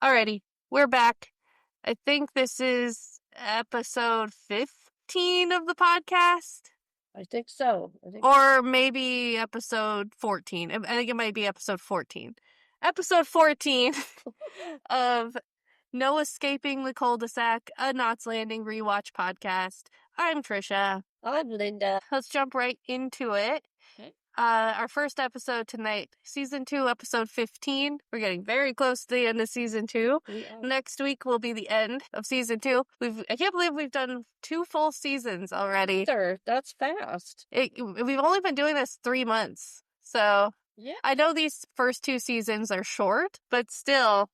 Alrighty, we're back. I think this is episode 15 of the podcast, I think so. or maybe episode 14. I think it might be episode 14. Episode 14 of No Escaping the Cul-de-Sac, a Knots Landing rewatch podcast. I'm Tricia. I'm Linda. Let's jump right into it. Okay. Our first episode tonight, season 2, episode 15. We're getting very close to the end of season 2. Next week will be the end of season 2. I can't believe we've done 2 full seasons already. Sure, that's fast. We've only been doing this 3 months. So, yeah. I know these first 2 seasons are short, but still.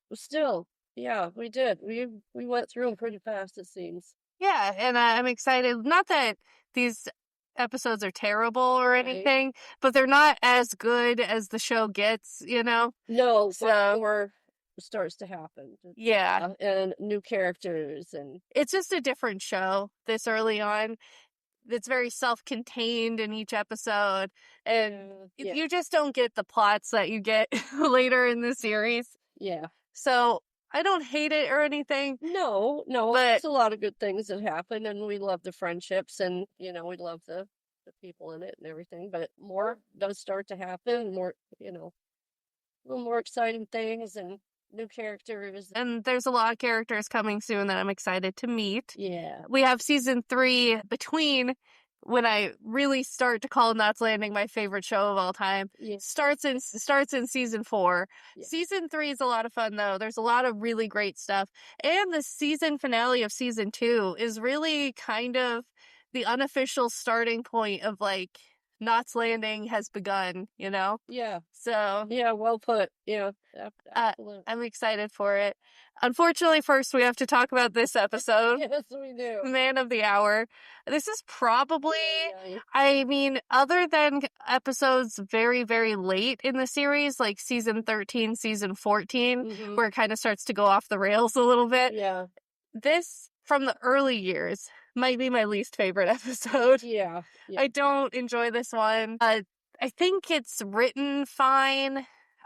Yeah, we did. We went through them pretty fast, it seems. Yeah, and I'm excited. Not that these episodes are terrible or anything, but they're not as good as the show gets, you know? No, so more starts to happen. Yeah. And new characters, and it's just a different show this early on. It's very self-contained in each episode, and you just don't get the plots that you get later in the series. Yeah. So I don't hate it or anything. No, but there's a lot of good things that happen, and we love the friendships, and, we love the people in it and everything, but more does start to happen, more, a little more exciting things and new characters. And there's a lot of characters coming soon that I'm excited to meet. Yeah. We have season 3 between when I really start to call Knots Landing my favorite show of all time. Yeah. Starts in season 4. Yeah. Season 3 is a lot of fun, though. There's a lot of really great stuff. And the season finale of season 2 is really kind of the unofficial starting point of, like, Knots Landing has begun, Yeah. So. Yeah, well put. Yeah. I'm excited for it. Unfortunately, first we have to talk about this episode. Yes, we do. Man of the Hour. This is probably, I mean, other than episodes very, very late in the series, like season 13, season 14, where it kind of starts to go off the rails a little bit. Yeah. This, from the early years, might be my least favorite episode. Yeah. I don't enjoy this one. I think it's written fine.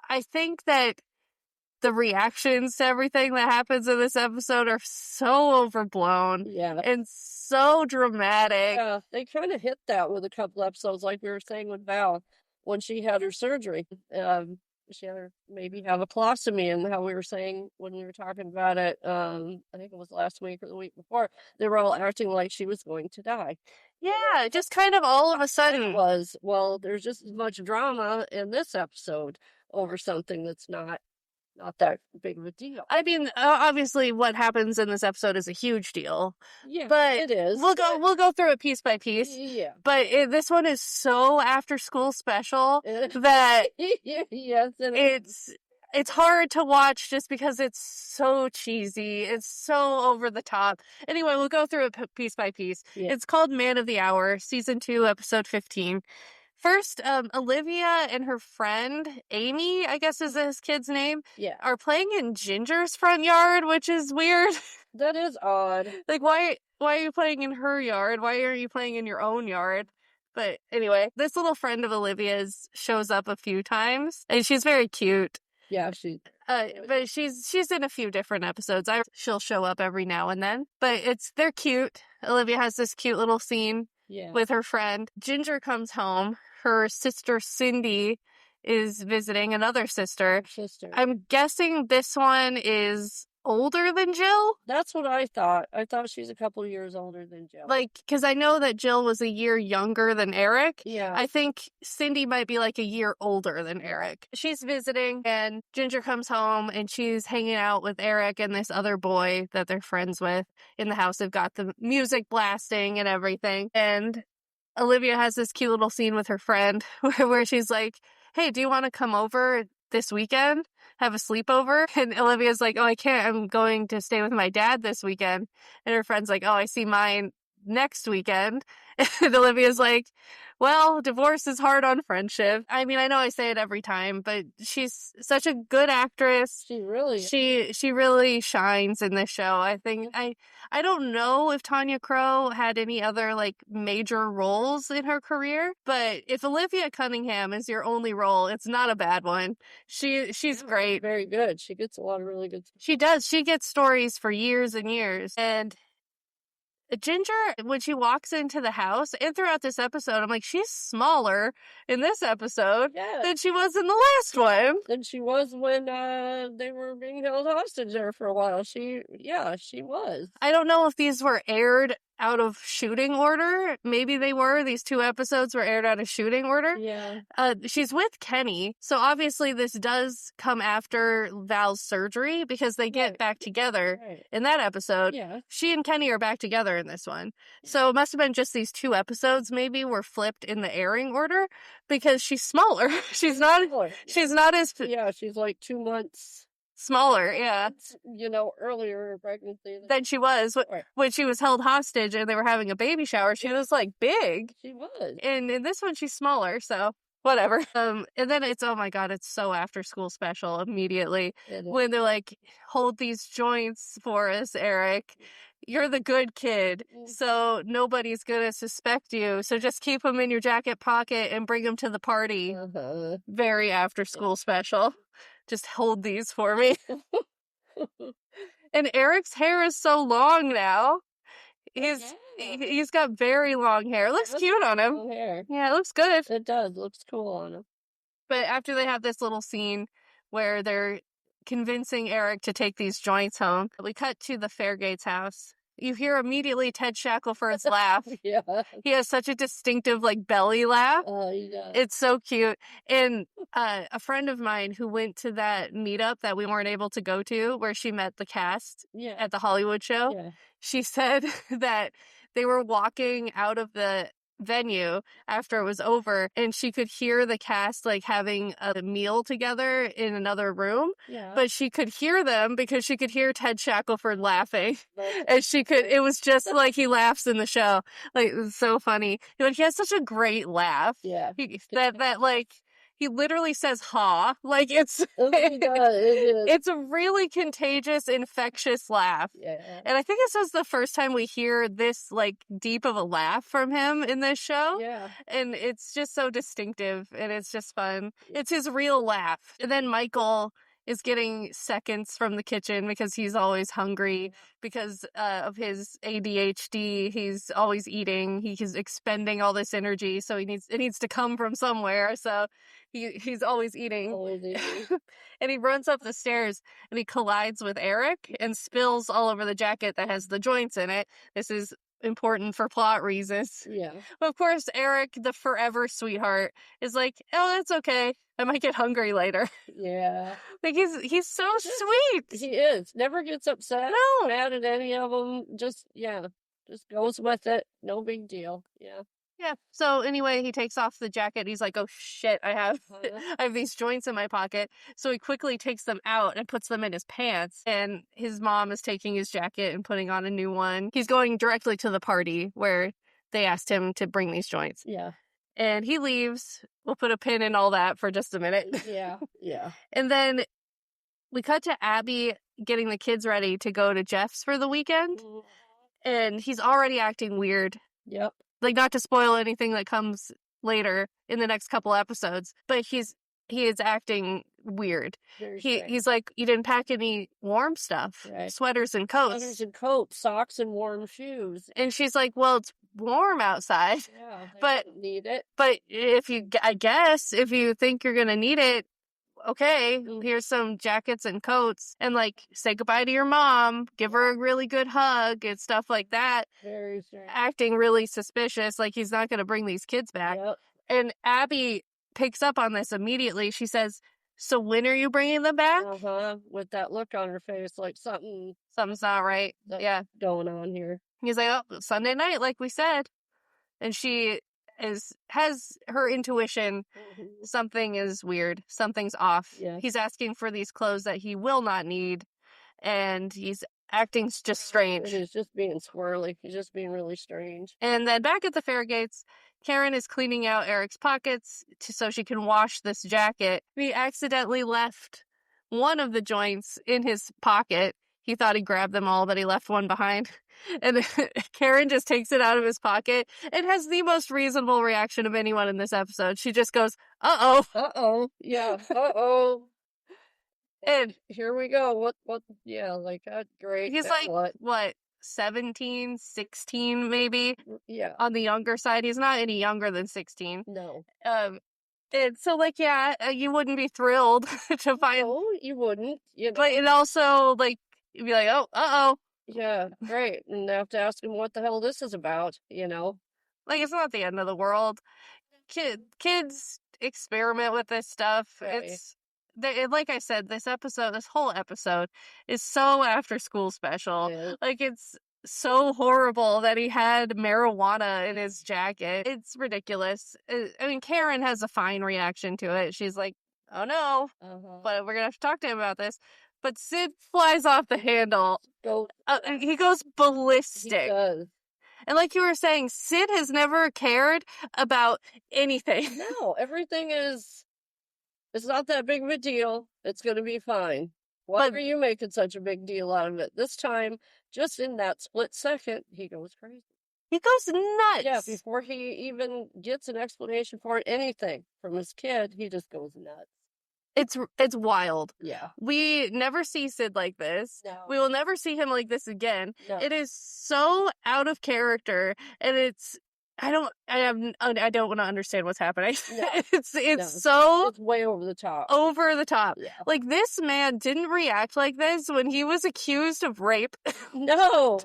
I think that the reactions to everything that happens in this episode are so overblown. Yeah. And so dramatic. Yeah, they kind of hit that with a couple episodes, like we were saying with Val, when she had her surgery. She had her maybe have a colostomy, and how we were saying when we were talking about it, I think it was last week or the week before, they were all acting like she was going to die. Yeah, just kind of all of a sudden. There's just as much drama in this episode over something that's not that big of a deal. I mean, obviously what happens in this episode is a huge deal. Yeah, but it is. We'll go through it piece by piece. Yeah. But this one is so after school special that yes, it's hard to watch just because it's so cheesy. It's so over the top. Anyway, we'll go through it piece by piece. Yeah. It's called Man of the Hour, season 2, episode 15. First, Olivia and her friend, Amy, I guess is his kid's name, are playing in Ginger's front yard, which is weird. That is odd. Like, why are you playing in her yard? Why aren't you playing in your own yard? But anyway, this little friend of Olivia's shows up a few times, and she's very cute. Yeah, but she's in a few different episodes. She'll show up every now and then, but they're cute. Olivia has this cute little scene with her friend. Ginger comes home. Her sister Cindy is visiting another sister. I'm guessing this one is older than Jill? That's what I thought. I thought she's a couple years older than Jill. Like, because I know that Jill was a year younger than Eric. Yeah. I think Cindy might be like a year older than Eric. She's visiting, and Ginger comes home, and she's hanging out with Eric and this other boy that they're friends with in the house. They've got the music blasting and everything. And Olivia has this cute little scene with her friend where she's like, hey, do you want to come over this weekend? Have a sleepover? And Olivia's like, oh, I can't. I'm going to stay with my dad this weekend. And her friend's like, oh, I see mine next weekend. And Olivia's like, well, divorce is hard on friendship. I mean, I know I say it every time, but she's such a good actress. She really She really shines in this show. I think I don't know if Tanya Crowe had any other like major roles in her career, but if Olivia Cunningham is your only role, it's not a bad one. She's great. very good. She gets a lot of really good. She does. She gets stories for years and years. And Ginger, when she walks into the house and throughout this episode, I'm like, she's smaller in this episode than she was in the last one. Than she was when they were being held hostage there for a while. She was. I don't know if these were aired out of shooting order. Maybe they were. These 2 episodes were aired out of shooting order. Yeah. She's with Kenny. So obviously this does come after Val's surgery because they get back together in that episode. Yeah. She and Kenny are back together in this one. So it must have been just these 2 episodes maybe were flipped in the airing order because she's smaller. She's not as... Yeah, she's like 2 months... smaller, yeah. Earlier pregnancy than she was when she was held hostage and they were having a baby shower. She was like big. She was. And in this one, she's smaller, so whatever. And then it's, oh my God, it's so after school special immediately when they're like, hold these joints for us, Eric. You're the good kid, so nobody's gonna suspect you. So just keep them in your jacket pocket and bring them to the party. Very after school special. Just hold these for me. And Eric's hair is so long now. He's got very long hair. It looks cute on him. Yeah, it looks good. It does. Looks cool on him. But after they have this little scene where they're convincing Eric to take these joints home, we cut to the Fairgates house. You hear immediately Ted Shackelford's laugh. Yeah. He has such a distinctive, like, belly laugh. Oh, he does. It's so cute. And a friend of mine who went to that meetup that we weren't able to go to, where she met the cast at the Hollywood show, she said that they were walking out of the venue after it was over and she could hear the cast like having a meal together in another room, but she could hear them because she could hear Ted Shackelford laughing. And it was just like he laughs in the show. Like, it was so funny. He has such a great laugh. That like he literally says "ha," like it's it's a really contagious, infectious laugh. And I think this is the first time we hear this like deep of a laugh from him in this show. And it's just so distinctive, and it's just fun. It's his real laugh. And then Michael is getting seconds from the kitchen because he's always hungry because of his ADHD. He's always eating. He's expending all this energy, so it needs to come from somewhere. So he's always eating. And he runs up the stairs and he collides with Eric and spills all over the jacket that has the joints in it. This is important for plot reasons. But of course, Eric, the forever sweetheart, is like, oh, that's okay. I might get hungry later. Like he's so sweet. He is. Never gets upset. No. Mad at any of them. Just goes with it. No big deal. So anyway, he takes off the jacket. He's like, oh shit, I have these joints in my pocket. So he quickly takes them out and puts them in his pants. And his mom is taking his jacket and putting on a new one. He's going directly to the party where they asked him to bring these joints. And he leaves. We'll put a pin in all that for just a minute. And then we cut to Abby getting the kids ready to go to Jeff's for the weekend. And he's already acting weird. Like, not to spoil anything that comes later in the next couple episodes, but he is acting weird. He's like, you didn't pack any warm stuff, sweaters and coats, socks and warm shoes. And she's like, well, it's warm outside, but need it. But I guess if you think you're gonna need it, okay, here's some jackets and coats, and like say goodbye to your mom, give her a really good hug and stuff like that. Very strange. Acting really suspicious, like he's not going to bring these kids back. And Abby picks up on this immediately. She says, so when are you bringing them back? With that look on her face, like something's not right. Going on here. He's like, oh, Sunday night, like we said. And she has her intuition. Something is weird. Something's off. He's asking for these clothes that he will not need. And he's acting's just strange. He's just being squirrely. He's just being really strange. And then back at the Fairgates, Karen is cleaning out Eric's pockets so she can wash this jacket. He accidentally left one of the joints in his pocket. He thought he grabbed them all, but he left one behind. And Karen just takes it out of his pocket and has the most reasonable reaction of anyone in this episode. She just goes, uh-oh. Uh-oh. Yeah, uh-oh. And here we go. What? Yeah, like, great. He's like, what, 17, 16 maybe? Yeah. On the younger side. He's not any younger than 16. No. And so, like, yeah, you wouldn't be thrilled to find... No, you wouldn't. But it also, like, you'd be like, oh, uh-oh. Yeah, great. And I have to ask him what the hell this is about, you know? Like, it's not the end of the world. Kids experiment with this stuff. Right. Like I said, this whole episode is so after school special. Yeah. Like, it's so horrible that he had marijuana in his jacket. It's ridiculous. I mean, Karen has a fine reaction to it. She's like, oh no, but we're gonna have to talk to him about this. But Sid flies off the handle. He goes ballistic. He does. And like you were saying, Sid has never cared about anything. No, everything is... It's not that big of a deal. It's going to be fine. Why are you making such a big deal out of it? This time, just in that split second, he goes crazy. He goes nuts. Yeah, before he even gets an explanation for anything from his kid, he just goes nuts. It's wild. Yeah. We never see Sid like this. No. We will never see him like this again. No. It is so out of character, and I don't want to understand what's happening. No. It's way over the top. Over the top. Yeah. Like, this man didn't react like this when he was accused of rape. No.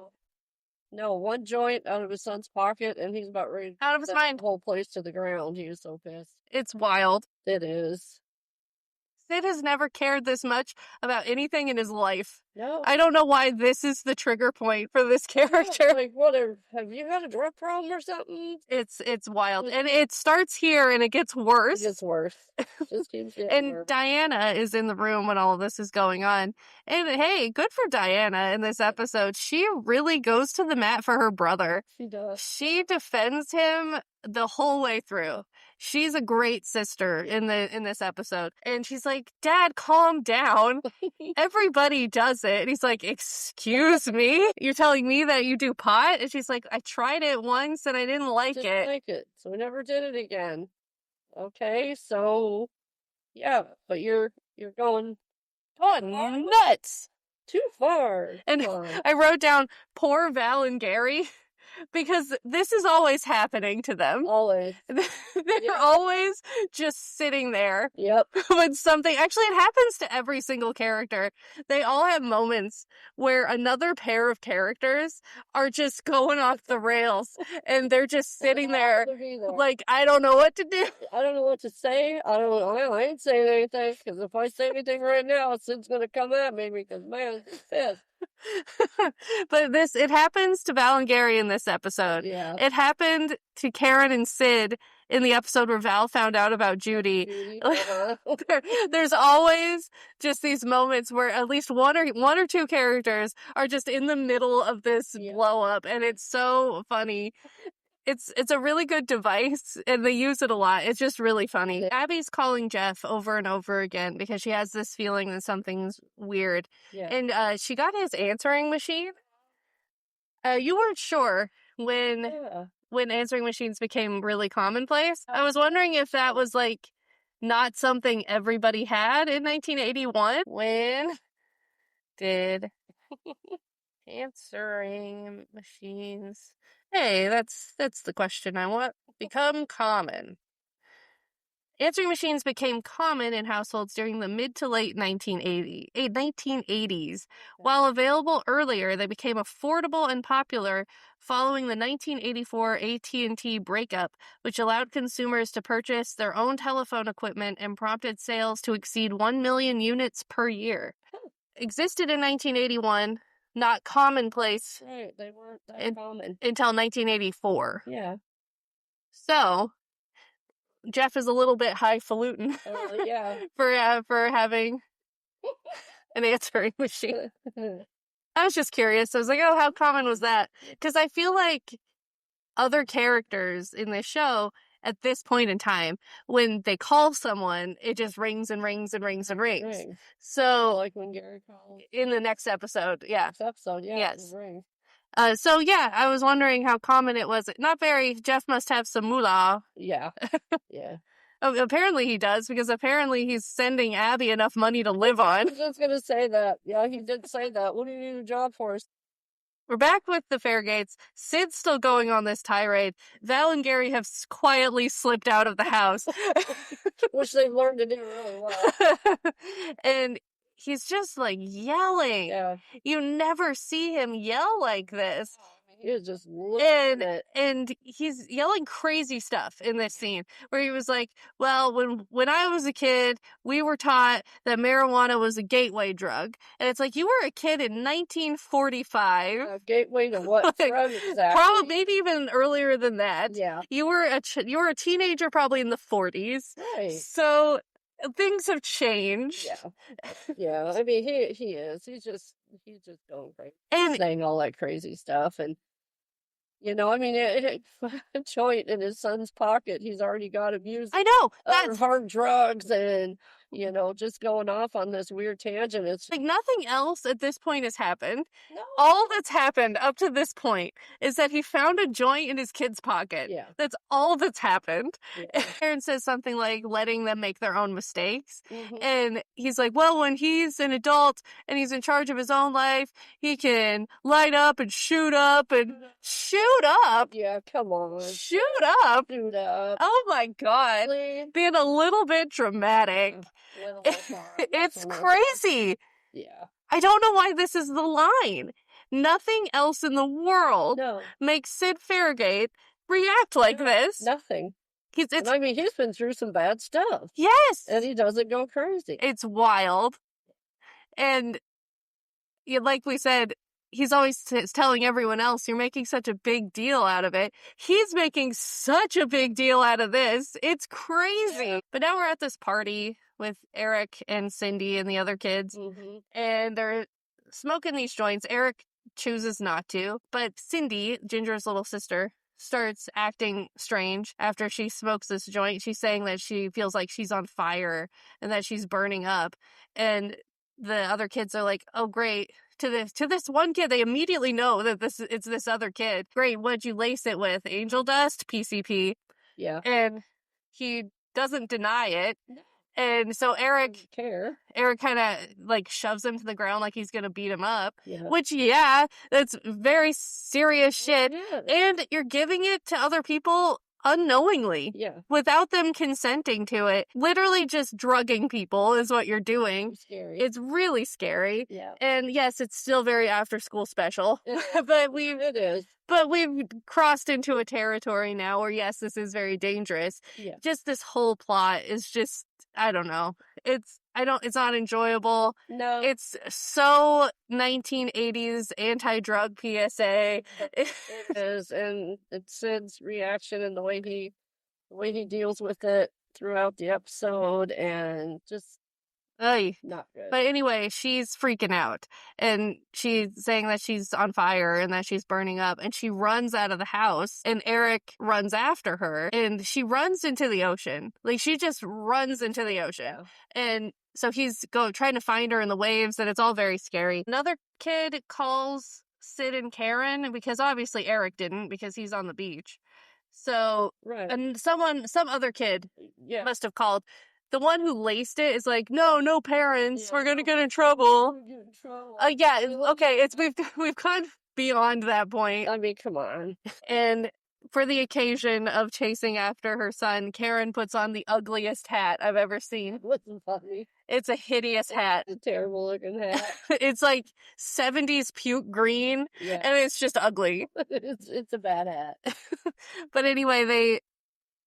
No, one joint out of his son's pocket, and he's about ready to out of his mind. The whole place to the ground. He was so pissed. It's wild. It is. Sid has never cared this much about anything in his life. No. I don't know why this is the trigger point for this character. Like, whatever. Have you had a drug problem or something? It's wild. And it starts here and it gets worse. It gets worse. Just keeps getting and worse. Diana is in the room when all of this is going on. And hey, good for Diana in this episode. She really goes to the mat for her brother. She does. She defends him the whole way through. She's a great sister in this episode. And she's like, Dad, calm down. Everybody does it. And he's like, excuse me? You're telling me that you do pot? And she's like, I tried it once and I didn't like it. So we never did it again. Okay, so yeah, but you're going nuts. Too far. And I wrote down poor Val and Gary. Because this is always happening to them. Always. They're always just sitting there. Yep. When something... Actually, it happens to every single character. They all have moments where another pair of characters are just going off the rails. And they're just sitting there like, I don't know what to do. I don't know what to say. I ain't saying anything. Because if I say anything right now, Sid's going to come at me. Because, man, he's pissed. But it happens to Val and Gary in this episode. Yeah. It happened to Karen and Sid in the episode where Val found out about Judy. There's always just these moments where at least one or two characters are just in the middle of this blow up, and it's so funny. It's a really good device, and they use it a lot. It's just really funny. Abby's calling Jeff over and over again because she has this feeling that something's weird. Yeah. And she got his answering machine. You weren't sure when answering machines became really commonplace. I was wondering if that was, like, not something everybody had in 1981. When did answering machines... Hey, that's the question I want. Become common. Answering machines became common in households during the mid to late 1980s. While available earlier, they became affordable and popular following the 1984 AT&T breakup, which allowed consumers to purchase their own telephone equipment and prompted sales to exceed 1 million units per year. Existed in 1981. Not commonplace. Right, they weren't that common. Until 1984. Yeah. So, Jeff is a little bit highfalutin yeah. for having an answering machine. I was just curious. I was like, oh, how common was that? Because I feel like other characters in this show at this point in time, when they call someone, it just rings and rings and rings and rings. Rings. So, Like when Gary called. in the next episode, yeah. Next episode, yeah. Yes. It rings. So yeah, I was wondering how common it was. Not very. Jeff must have some moolah. Yeah. Yeah. Oh, apparently he does, because apparently he's sending Abby enough money to live I on. was just gonna say that. Yeah, he did say that. What do you need a job for? We're back with the Fairgates. Sid's still going on this tirade. Val and Gary have quietly slipped out of the house. Which they've learned to do really well. And he's just like yelling. Yeah. You never see him yell like this. He was just losing it. And he's yelling crazy stuff in this scene where he was like, well, when I was a kid, we were taught that marijuana was a gateway drug. And it's like, you were a kid in 1945. Gateway to what? Like, exactly? Probably, maybe even earlier than that. Yeah. You were a teenager probably in the 40s. Right. So things have changed. Yeah. Yeah. I mean, he is. He's just going crazy. And saying all that crazy stuff. And, you know, I mean, a joint in his son's pocket. He's already got him using I know. other hard drugs and, you know, just going off on this weird tangent. It's like nothing else at this point has happened. no. All that's happened up to this point is that he found a joint in his kid's pocket. Yeah. That's all that's happened. Yeah. Aaron says something like letting them make their own mistakes. Mhm. And he's like, well, when he's an adult and he's in charge of his own life, he can light up and shoot up and shoot up. Yeah, come on. Shoot up. Shoot up. Oh my God. Please. Being a little bit dramatic. It's crazy. Yeah. I don't know why this is the line. Nothing else in the world makes Sid Fairgate react like this. Nothing. And I mean, he's been through some bad stuff. Yes. And he doesn't go crazy. It's wild. And like we said, he's always telling everyone else, you're making such a big deal out of it. He's making such a big deal out of this. It's crazy. Yeah. But now we're at this party with Eric and Cindy and the other kids. Mm-hmm. And they're smoking these joints. Eric chooses not to. But Cindy, Ginger's little sister, starts acting strange after she smokes this joint. She's saying that she feels like she's on fire and that she's burning up. And the other kids are like, oh, great. To this one kid, they immediately know that it's this other kid. Great, what'd you lace it with? Angel dust? PCP. Yeah. And he doesn't deny it. No. And so Eric kind of like shoves him to the ground like he's gonna beat him up. Yeah. Which, that's very serious shit. Yeah. And you're giving it to other people unknowingly. Yeah. Without them consenting to it. Literally just drugging people is what you're doing. It's scary. It's really scary. Yeah. And yes, it's still very after school special. But it is. But we've crossed into a territory now where, yes, this is very dangerous. Yeah. Just this whole plot is just, I don't know. It's not enjoyable. No. It's so 1980s anti-drug PSA. It is. And it's Sid's reaction and the way he deals with it throughout the episode and just not good. But anyway, she's freaking out and she's saying that she's on fire and that she's burning up, and she runs out of the house and Eric runs after her and she runs into the ocean. Like, she just runs into the ocean. Yeah. And so he's trying to find her in the waves, and it's all very scary. Another kid calls Sid and Karen, because obviously Eric didn't, because he's on the beach. So, right. And some other kid must have called. The one who laced it is like, no parents, we're gonna get in trouble. We're getting in trouble. Okay, we've gone beyond that point. I mean, come on. And for the occasion of chasing after her son, Karen puts on the ugliest hat I've ever seen. What's funny? It's a hideous hat. It's a terrible looking hat. It's like 70s puke green, and it's just ugly. It's a bad hat. But anyway, they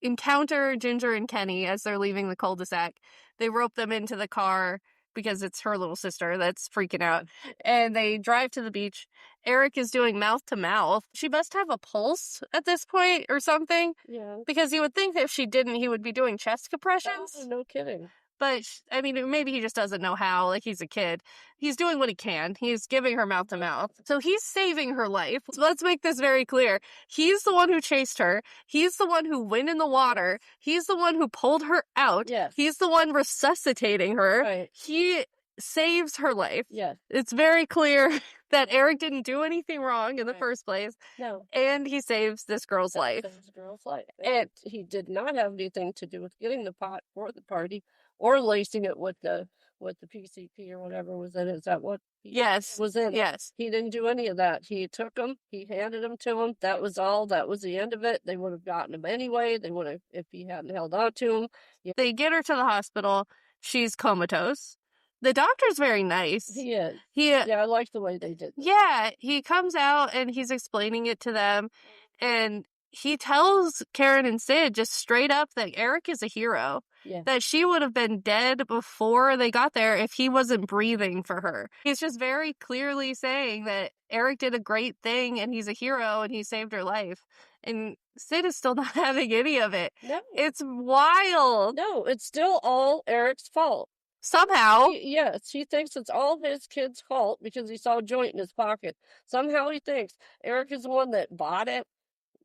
encounter Ginger and Kenny as they're leaving the cul-de-sac. They rope them into the car because it's her little sister that's freaking out. And they drive to the beach. Eric is doing mouth to mouth. She must have a pulse at this point or something. Yeah. Because you would think that if she didn't, he would be doing chest compressions. Oh, no kidding. But, I mean, maybe he just doesn't know how. Like, he's a kid. He's doing what he can. He's giving her mouth to mouth. So he's saving her life. So let's make this very clear. He's the one who chased her. He's the one who went in the water. He's the one who pulled her out. Yes. He's the one resuscitating her. Right. He saves her life. Yes. It's very clear that Eric didn't do anything wrong in the first place. No. And he saves this girl's life. This girl's life. And he did not have anything to do with getting the pot for the party or lacing it with the PCP or whatever was in it. Is that what was in it? Yes. He didn't do any of that. He took them. He handed them to him. That was all. That was the end of it. They would have gotten him anyway. They would have, if he hadn't held on to him. They get her to the hospital. She's comatose. The doctor's very nice. He is. Yeah, I like the way they did this. Yeah, he comes out and he's explaining it to them. And he tells Karen and Sid just straight up that Eric is a hero. Yeah. That she would have been dead before they got there if he wasn't breathing for her. He's just very clearly saying that Eric did a great thing and he's a hero and he saved her life. And Sid is still not having any of it. No. It's wild. No, it's still all Eric's fault. Somehow. Yes, he thinks it's all his kid's fault because he saw a joint in his pocket. Somehow he thinks Eric is the one that bought it,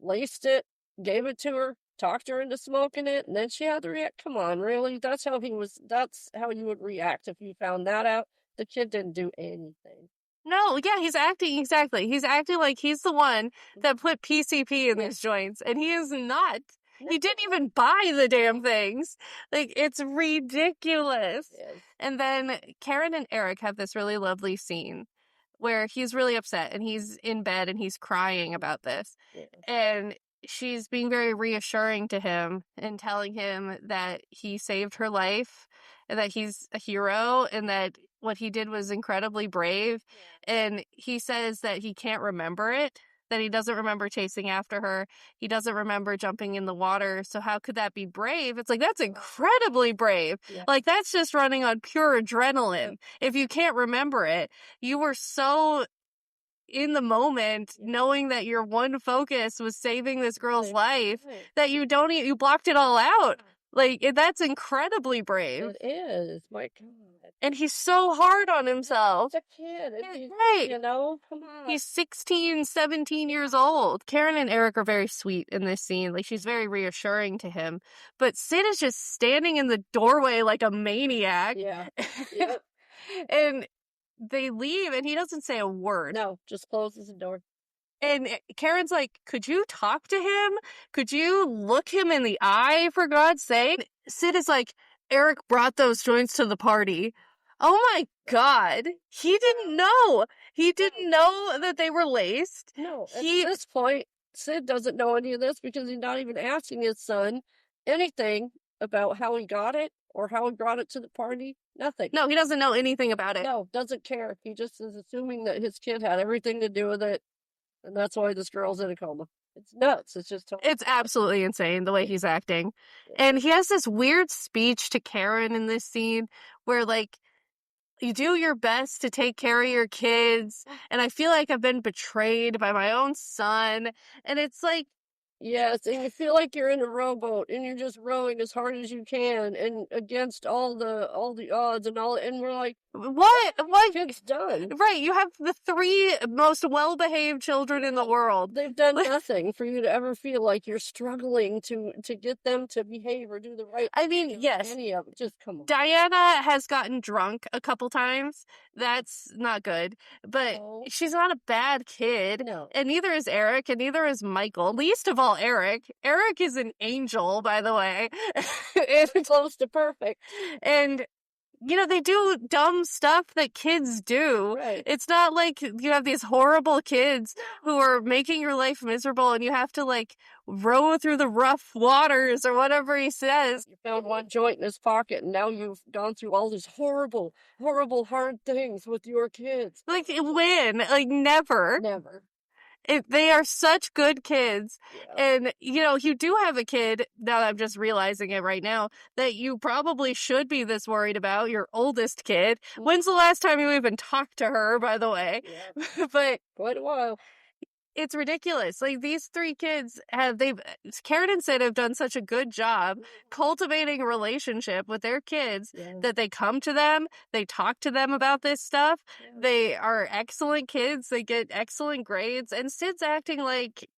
laced it, gave it to her, talked her into smoking it, and then she had to react. Come on, really? That's how you would react if you found that out. The kid didn't do anything. No, yeah, he's acting exactly. He's acting like he's the one that put PCP in these joints, and he is not. He didn't even buy the damn things. Like, it's ridiculous. Yes. And then Karen and Eric have this really lovely scene where he's really upset and he's in bed and he's crying about this. Yeah. And she's being very reassuring to him and telling him that he saved her life and that he's a hero and that what he did was incredibly brave. Yeah. And he says that he can't remember it, that he doesn't remember chasing after her. He doesn't remember jumping in the water. So how could that be brave? It's like, that's incredibly brave. Yeah. Like, that's just running on pure adrenaline. Yeah. If you can't remember it, you were so in the moment, knowing that your one focus was saving this girl's life, that you blocked it all out. Like, that's incredibly brave. It is. My God. And he's so hard on himself. He's a kid. Right. You know? Come on. He's 16, 17 years old. Karen and Eric are very sweet in this scene. Like, she's very reassuring to him. But Sid is just standing in the doorway like a maniac. Yeah. Yep. And they leave, and he doesn't say a word. No, just closes the door. And Karen's like, could you talk to him? Could you look him in the eye, for God's sake? Sid is like, Eric brought those joints to the party. Oh my God. He didn't know. He didn't know that they were laced. No, at this point, Sid doesn't know any of this because he's not even asking his son anything about how he got it or how he brought it to the party. Nothing. No, he doesn't know anything about it. No, doesn't care. He just is assuming that his kid had everything to do with it. And that's why this girl's in a coma. It's nuts. It's just it's absolutely insane the way he's acting. And he has this weird speech to Karen in this scene where, like, you do your best to take care of your kids, and I feel like I've been betrayed by my own son. And it's like, yes, and you feel like you're in a rowboat and you're just rowing as hard as you can and against all the odds and we're like, what kid's done? Right, you have the 3 most well-behaved children in the world. They've done nothing for you to ever feel like you're struggling to get them to behave or do the right. I mean, yes, any of it. Just come on. Diana has gotten drunk a couple times. That's not good. But she's not a bad kid. No. And neither is Eric, and neither is Michael. Least of all Eric. Eric is an angel, by the way. It's close to perfect. And, you know, they do dumb stuff that kids do. Right. It's not like you have these horrible kids who are making your life miserable and you have to, like, row through the rough waters or whatever he says. You found one joint in his pocket and now you've gone through all these horrible, horrible, hard things with your kids. Like, when? Like, never. Never. They are such good kids. Yeah. And, you know, you do have a kid, now that I'm just realizing it right now, that you probably should be this worried about, your oldest kid. When's the last time you even talked to her, by the way? Yeah. But quite a while. it's ridiculous. Like, these three kids Karen and Sid have done such a good job cultivating a relationship with their kids that they come to them, they talk to them about this stuff. They are excellent kids, they get excellent grades, and Sid's acting like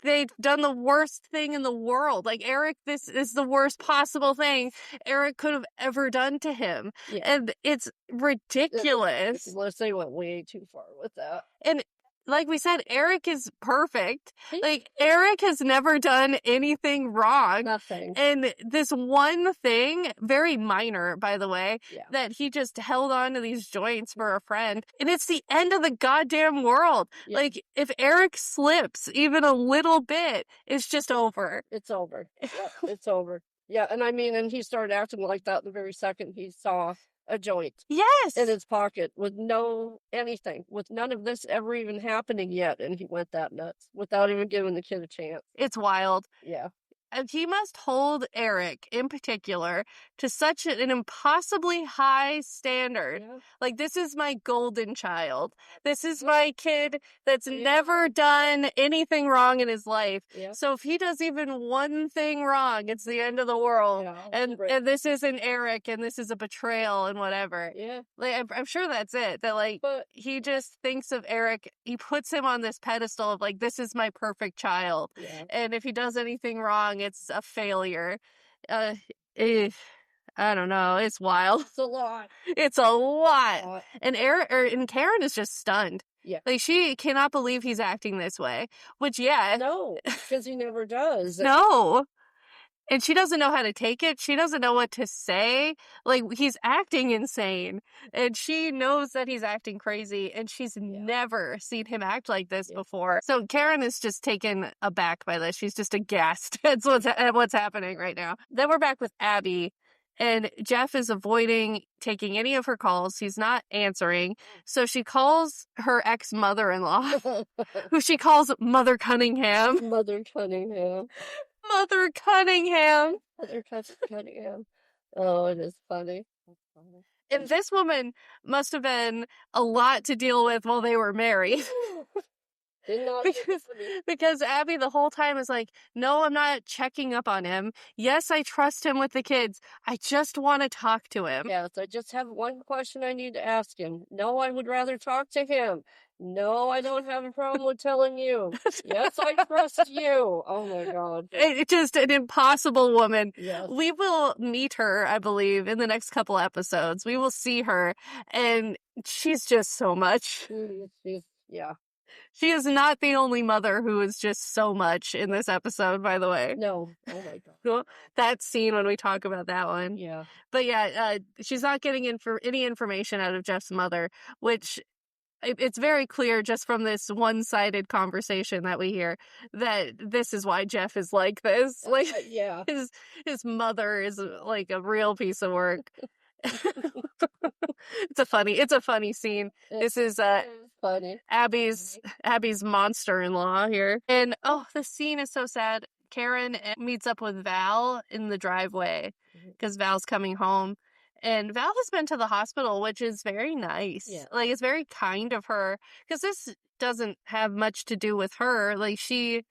they've done the worst thing in the world. Like, Eric, this is the worst possible thing Eric could have ever done to him. And it's ridiculous. Unless they went way too far with that. And like we said, Eric is perfect. Like, Eric has never done anything wrong. Nothing. And this one thing, very minor, by the way, that he just held on to these joints for a friend. And it's the end of the goddamn world. Like, if Eric slips even a little bit, it's just over. It's over. It's over. Yeah, and I mean, and he started acting like that the very second he saw a joint. Yes. In his pocket with no anything, with none of this ever even happening yet, and he went that nuts without even giving the kid a chance. It's wild. Yeah. And he must hold Eric, in particular, to such an impossibly high standard. Like, this is my golden child. This is my kid that's never done anything wrong in his life. So if he does even one thing wrong, it's the end of the world. And this isn't Eric, and this is a betrayal and whatever. Like, I'm sure that's it. That, like, he just thinks of Eric, he puts him on this pedestal of, like, this is my perfect child. And if he does anything wrong, it's a failure. I don't know. It's wild. It's a lot. It's a lot. And and Karen is just stunned. Like, she cannot believe he's acting this way. Which, no, because he never does. No. And she doesn't know how to take it. She doesn't know what to say. Like, he's acting insane. And she knows that he's acting crazy. And she's never seen him act like this before. So Karen is just taken aback by this. She's just aghast at what's happening right now. Then we're back with Abby. And Jeff is avoiding taking any of her calls. He's not answering. So she calls her ex-mother-in-law, who she calls Mother Cunningham. Mother Cunningham. Mother Cunningham. Mother Cunningham. Oh, it is funny. And this woman must have been a lot to deal with while they were married. Because Abby the whole time is like, no, I'm not checking up on him. Yes, I trust him with the kids. I just want to talk to him. Yes, I just have one question I need to ask him. No, I would rather talk to him. No, I don't have a problem with telling you. Yes, I trust you. Oh my God. It's just an impossible woman. Yes. We will meet her, I believe, in the next couple episodes. We will see her, and she's just so much. She is not the only mother who is just so much in this episode, by the way. No. Oh my God. That scene when we talk about that one. Yeah. But she's not getting any information out of Jeff's mother, which it's very clear just from this one-sided conversation that we hear that this is why Jeff is like this. Like, his mother is like a real piece of work. It's a funny scene. This is funny. Abby's monster-in-law here. And the scene is so sad. Karen meets up with Val in the driveway because Val's coming home. And Val has been to the hospital, which is very nice. Like, it's very kind of her, because this doesn't have much to do with her. Like, she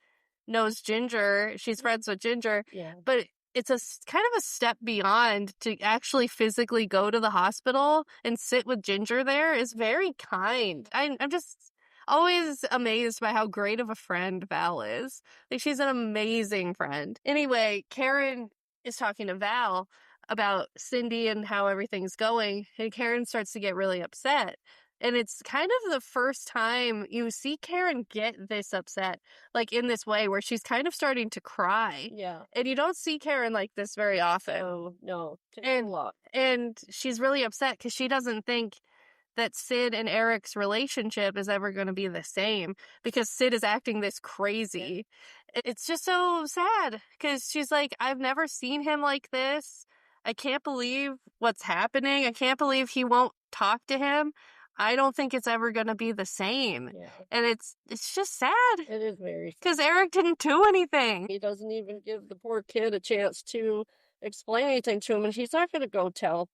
knows Ginger. She's friends with Ginger. But it's a kind of a step beyond to actually physically go to the hospital and sit with Ginger there is very kind. I'm just always amazed by how great of a friend Val is. Like, she's an amazing friend. Anyway, Karen is talking to Val about Cindy and how everything's going, and Karen starts to get really upset. And it's kind of the first time you see Karen get this upset, like, in this way, where she's kind of starting to cry. And you don't see Karen like this very often. No. And she's really upset because she doesn't think that Sid and Eric's relationship is ever going to be the same, because Sid is acting this crazy. It's just so sad, because she's like, I've never seen him like this. I can't believe what's happening. I can't believe he won't talk to him. I don't think it's ever going to be the same. And it's just sad. It is very sad. Because Eric didn't do anything. He doesn't even give the poor kid a chance to explain anything to him, and he's not going to go tell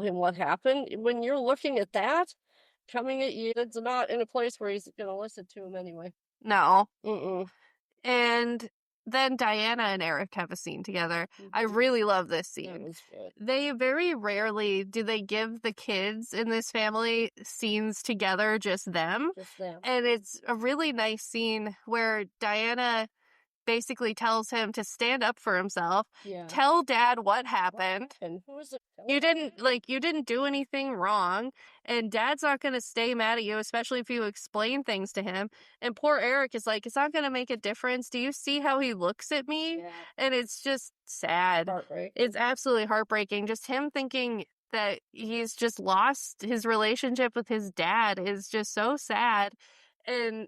him what happened. When you're looking at that coming at you, it's not in a place where he's going to listen to him anyway. No. Mm-mm. And then Diana and Eric have a scene together. I really love this That scene. was good. They very rarely do they give the kids in this family scenes together, just them. Just them. And it's a really nice scene where Diana basically tells him to stand up for himself. Yeah. Tell Dad what happened. And who is it? You didn't do anything wrong, and Dad's not going to stay mad at you, especially if you explain things to him. And poor Eric is like, it's not going to make a difference. Do you see how he looks at me? Yeah. And it's just sad. Heartbreak. It's absolutely heartbreaking. Just him thinking that he's just lost his relationship with his dad is just so sad. And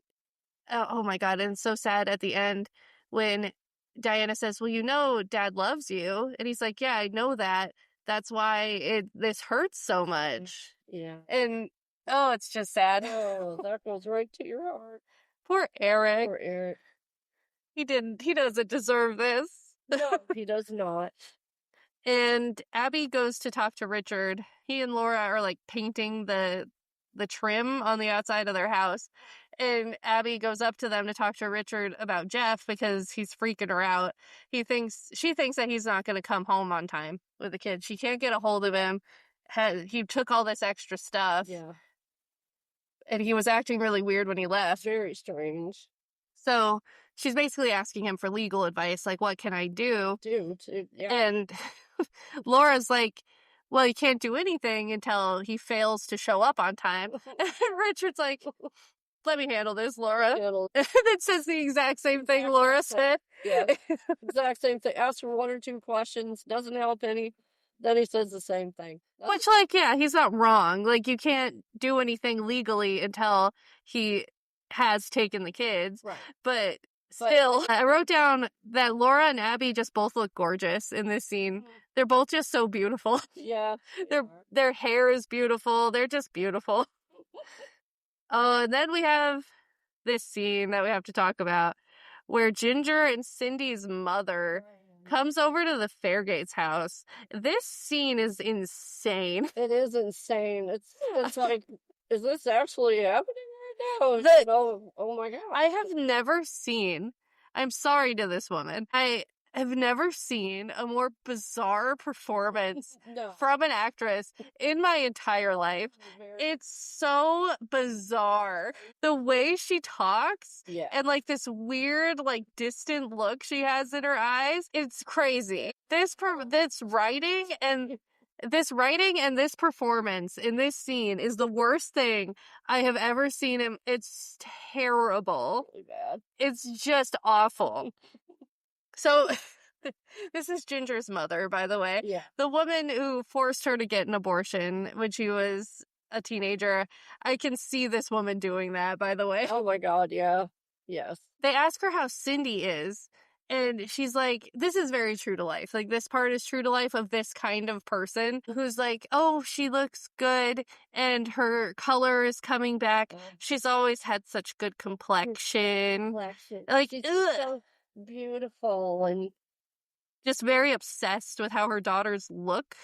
oh my God, and so sad at the end when Diana says, well, you know, Dad loves you. And he's like, yeah, I know that. That's why this hurts so much. Yeah. And, oh, it's just sad. Oh, that goes right to your heart. Poor Eric. Poor Eric. He doesn't deserve this. No, he does not. And Abby goes to talk to Richard. He and Laura are like painting the trim on the outside of their house. And Abby goes up to them to talk to Richard about Jeff because he's freaking her out. She thinks that he's not going to come home on time with the kids. She can't get a hold of him. He took all this extra stuff. Yeah. And he was acting really weird when he left. Very strange. So she's basically asking him for legal advice, like, what can I do? Yeah. And Laura's like, well, you can't do anything until he fails to show up on time. And Richard's like, let me handle this, Laura. And it says the exact same thing Laura said. Yeah, exact same thing. Ask for one or two questions, doesn't help any. Then he says the same thing. Which, like, yeah, he's not wrong. Like, you can't do anything legally until he has taken the kids. Right. But still, I wrote down that Laura and Abby just both look gorgeous in this scene. They're both just so beautiful. Yeah. Their hair is beautiful. They're just beautiful. Oh, and then we have this scene that we have to talk about where Ginger and Cindy's mother comes over to the Fairgates house. This scene is insane. It is insane. It's like, is this actually happening right now? Oh my God. I have never seen, I'm sorry to this woman, I have never seen a more bizarre performance from an actress in my entire life. It's so bizarre. The way she talks and like this weird, like distant look she has in her eyes, it's crazy. This writing and this performance in this scene is the worst thing I have ever seen him. It's terrible. Really bad. It's just awful. So, this is Ginger's mother, by the way. Yeah. The woman who forced her to get an abortion when she was a teenager. I can see this woman doing that, by the way. Oh my God, yeah. Yes. They ask her how Cindy is, and she's like, this is very true to life. Like, this part is true to life of this kind of person who's like, oh, she looks good, and her color is coming back. She's always had such good complexion. Like, she's so beautiful and just very obsessed with how her daughters look.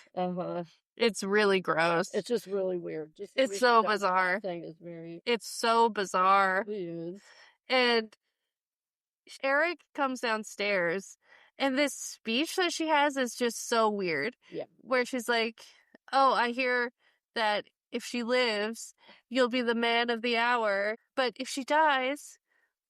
It's really gross. It's just really weird. It's so bizarre. It's so bizarre. It is. And Eric comes downstairs, and this speech that she has is just so weird. Yeah. Where she's like, oh, I hear that if she lives, you'll be the man of the hour. But if she dies,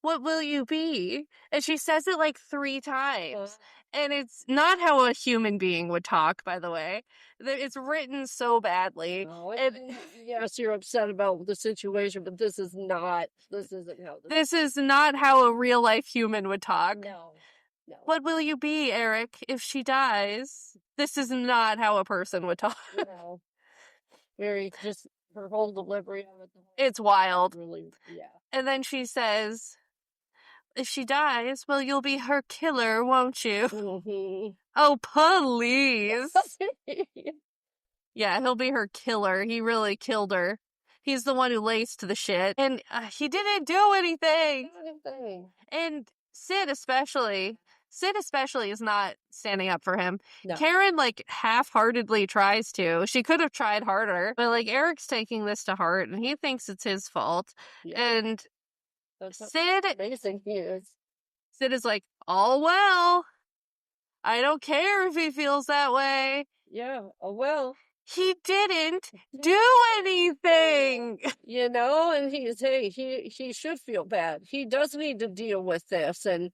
what will you be? And she says it like 3 times. And it's not how a human being would talk, by the way. It's written so badly. Yes, you're upset about the situation, but this isn't how this is not how a real life human would talk. No. What will you be, Eric, if she dies? This is not how a person would talk. No. Very, just her whole delivery of it. It's wild. Really, yeah. And then she says, if she dies, well, you'll be her killer, won't you? Mm-hmm. Oh, please. Yeah, he'll be her killer. He really killed her. He's the one who laced the shit. And he didn't do anything. And Sid especially is not standing up for him. No. Karen, like, half-heartedly tries to. She could have tried harder. But, like, Eric's taking this to heart, and he thinks it's his fault. Yeah. And That's how Sid amazing he is. is like, all well. I don't care if he feels that way. Yeah. Oh, well. He didn't do anything. You know, and he should feel bad. He does need to deal with this and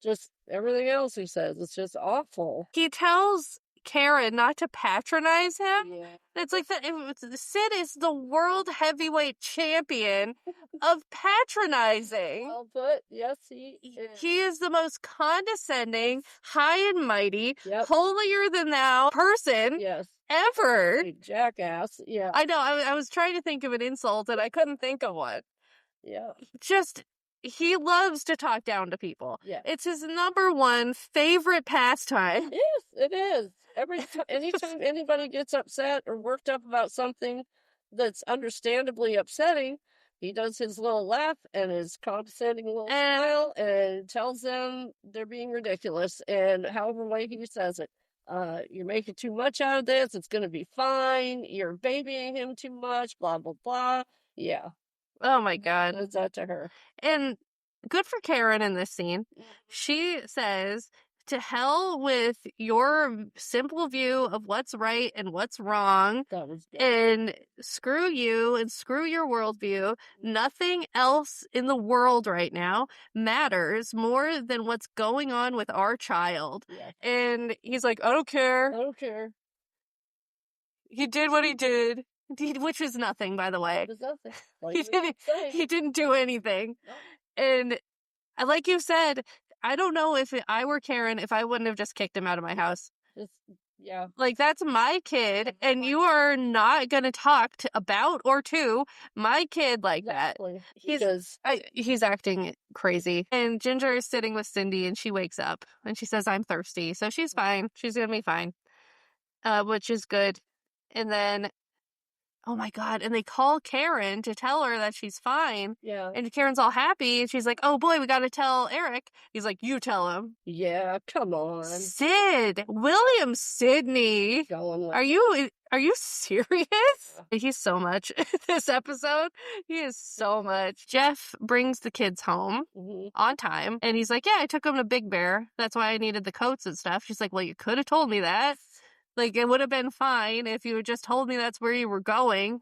just everything else he says. It's just awful. He tells Karen not to patronize him. Yeah. It's like Sid is the world heavyweight champion of patronizing. Well put. Yes, he is. He is the most condescending, high and mighty, Yep. holier than thou person Yes. ever. A jackass. Yeah. I know. I was trying to think of an insult and I couldn't think of one. Yeah. Just, he loves to talk down to people. Yeah. It's his number one favorite pastime. Yes, it is. Anytime anybody gets upset or worked up about something that's understandably upsetting, he does his little laugh and his condescending little smile and tells them they're being ridiculous. And however way he says it, you're making too much out of this. It's going to be fine. You're babying him too much. Blah blah blah. Yeah. Oh my God. Does that to her. And good for Karen in this scene. She says, to hell with your simple view of what's right and what's wrong. That was good. And screw you and screw your worldview. Nothing else in the world right now matters more than what's going on with our child. Yeah. And he's like, I don't care. I don't care. He did what he did. Which is nothing, by the way. It's nothing. Like He didn't do anything. No. And like you said, I don't know if I were Karen, if I wouldn't have just kicked him out of my house. Yeah. Like, that's my kid, and you are not going to talk about or to my kid like Exactly. that. He's acting crazy. And Ginger is sitting with Cindy, and she wakes up, and she says, I'm thirsty. So she's fine. She's going to be fine, which is good. And then, oh my God, and they call Karen to tell her that she's fine. Yeah. And Karen's all happy, and she's like, oh boy, we got to tell Eric. He's like, you tell him. Yeah, come on. Sid, William Sidney. Are you serious? He's so much this episode. He is so much. Jeff brings the kids home on time, and he's like, yeah, I took them to Big Bear. That's why I needed the coats and stuff. She's like, well, you could have told me that. Like, it would have been fine if you had just told me that's where you were going.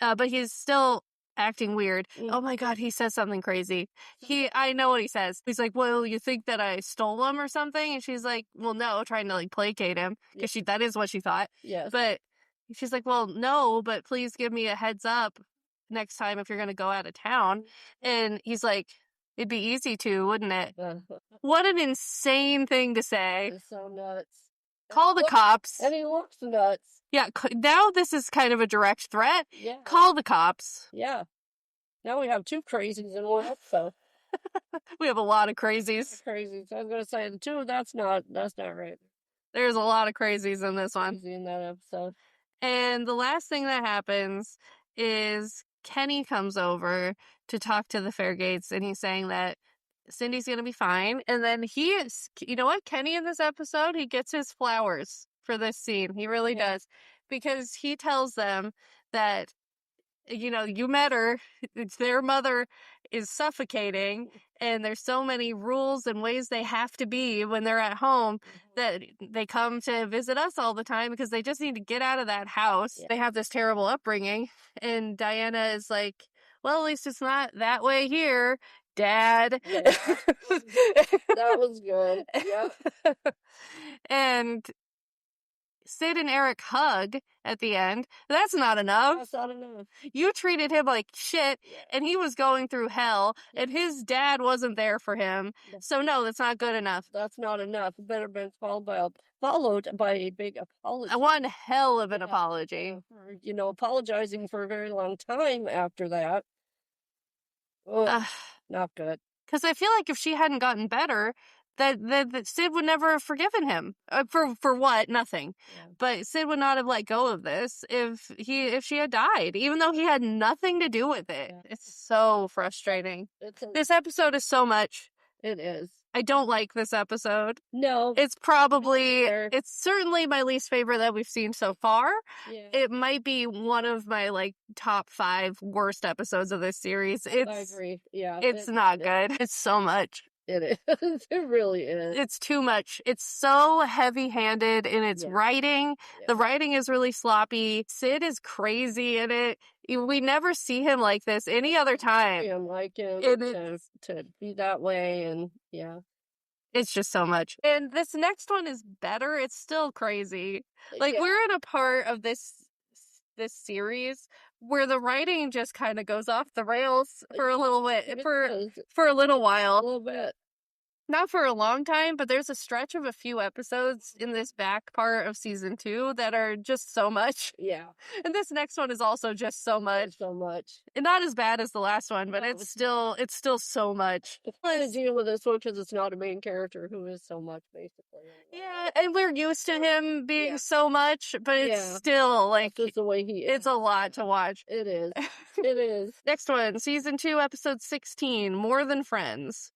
But he's still acting weird. Oh my God, he says something crazy. I know what he says. He's like, well, you think that I stole him or something? And she's like, well, no, trying to like placate him. Because that is what she thought. Yes. But she's like, well, no, but please give me a heads up next time if you're going to go out of town. And he's like, it'd be easy to, wouldn't it? What an insane thing to say. It's so nuts. Call the cops. And he looks nuts. Yeah, now this is kind of a direct threat. Yeah. Call the cops. Yeah. Now we have two crazies in one episode. We have a lot of crazies. Crazies. I was going to say the two, that's not right. There's a lot of crazies in this one. Crazy in that episode. And the last thing that happens is Kenny comes over to talk to the Fairgates, and he's saying that Cindy's going to be fine. And then you know what? Kenny in this episode, he gets his flowers for this scene. He really does. Because he tells them that, you met her. Their mother is suffocating. And there's so many rules and ways they have to be when they're at home that they come to visit us all the time because they just need to get out of that house. Yeah. They have this terrible upbringing. And Diana is like, well, at least it's not that way here, Dad. Yeah. That was good. Yep. And Sid and Eric hug at the end. That's not enough. That's not enough. You treated him like shit, and he was going through hell, and his dad wasn't there for him. So no, that's not good enough. That's not enough. It better been followed by a big apology. One hell of an apology. For, apologizing for a very long time after that. Not good. Because I feel like if she hadn't gotten better, that Sid would never have forgiven him. For what? Nothing. Yeah. But Sid would not have let go of this if she had died, even though he had nothing to do with it. Yeah. It's so frustrating. This episode is so much. It is. I don't like this episode. No. It's certainly my least favorite that we've seen so far. Yeah. It might be one of my, like, top 5 worst episodes of this series. I agree. Yeah. It's not good. It's so much. It is. It really is. It's too much. It's so heavy-handed in its writing. Yeah. The writing is really sloppy. Sid is crazy in it. We never see him like this any other time. I like him to be that way, and it's just so much. And this next one is better. It's still crazy. Like, we're in a part of this series where the writing just kind of goes off the rails for a little bit, for a little while. A little bit. Not for a long time, but there's a stretch of a few episodes in this back part of season 2 that are just so much. Yeah. And this next one is also just so much. So much. And not as bad as the last one, but it's still so much. It's fun to deal with this one because it's not a main character who is so much, basically. Yeah, and we're used to him being so much, but it's still, like, just the way he is. It's a lot to watch. It is. It is. Next one, season 2, episode 16, More Than Friends.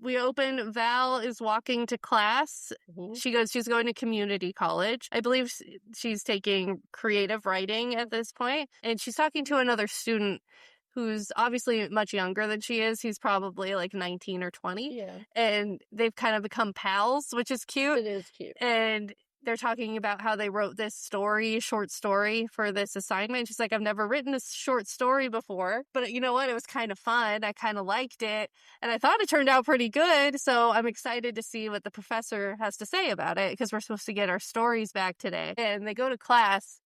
We open, Val is walking to class. Mm-hmm. She's going to community college. I believe she's taking creative writing at this point. And she's talking to another student who's obviously much younger than she is. He's probably like 19 or 20. Yeah. And they've kind of become pals, which is cute. It is cute. And they're talking about how they wrote this short story for this assignment. She's like, I've never written a short story before, but you know what? It was kind of fun. I kind of liked it, and I thought it turned out pretty good, so I'm excited to see what the professor has to say about it, because we're supposed to get our stories back today. And they go to class,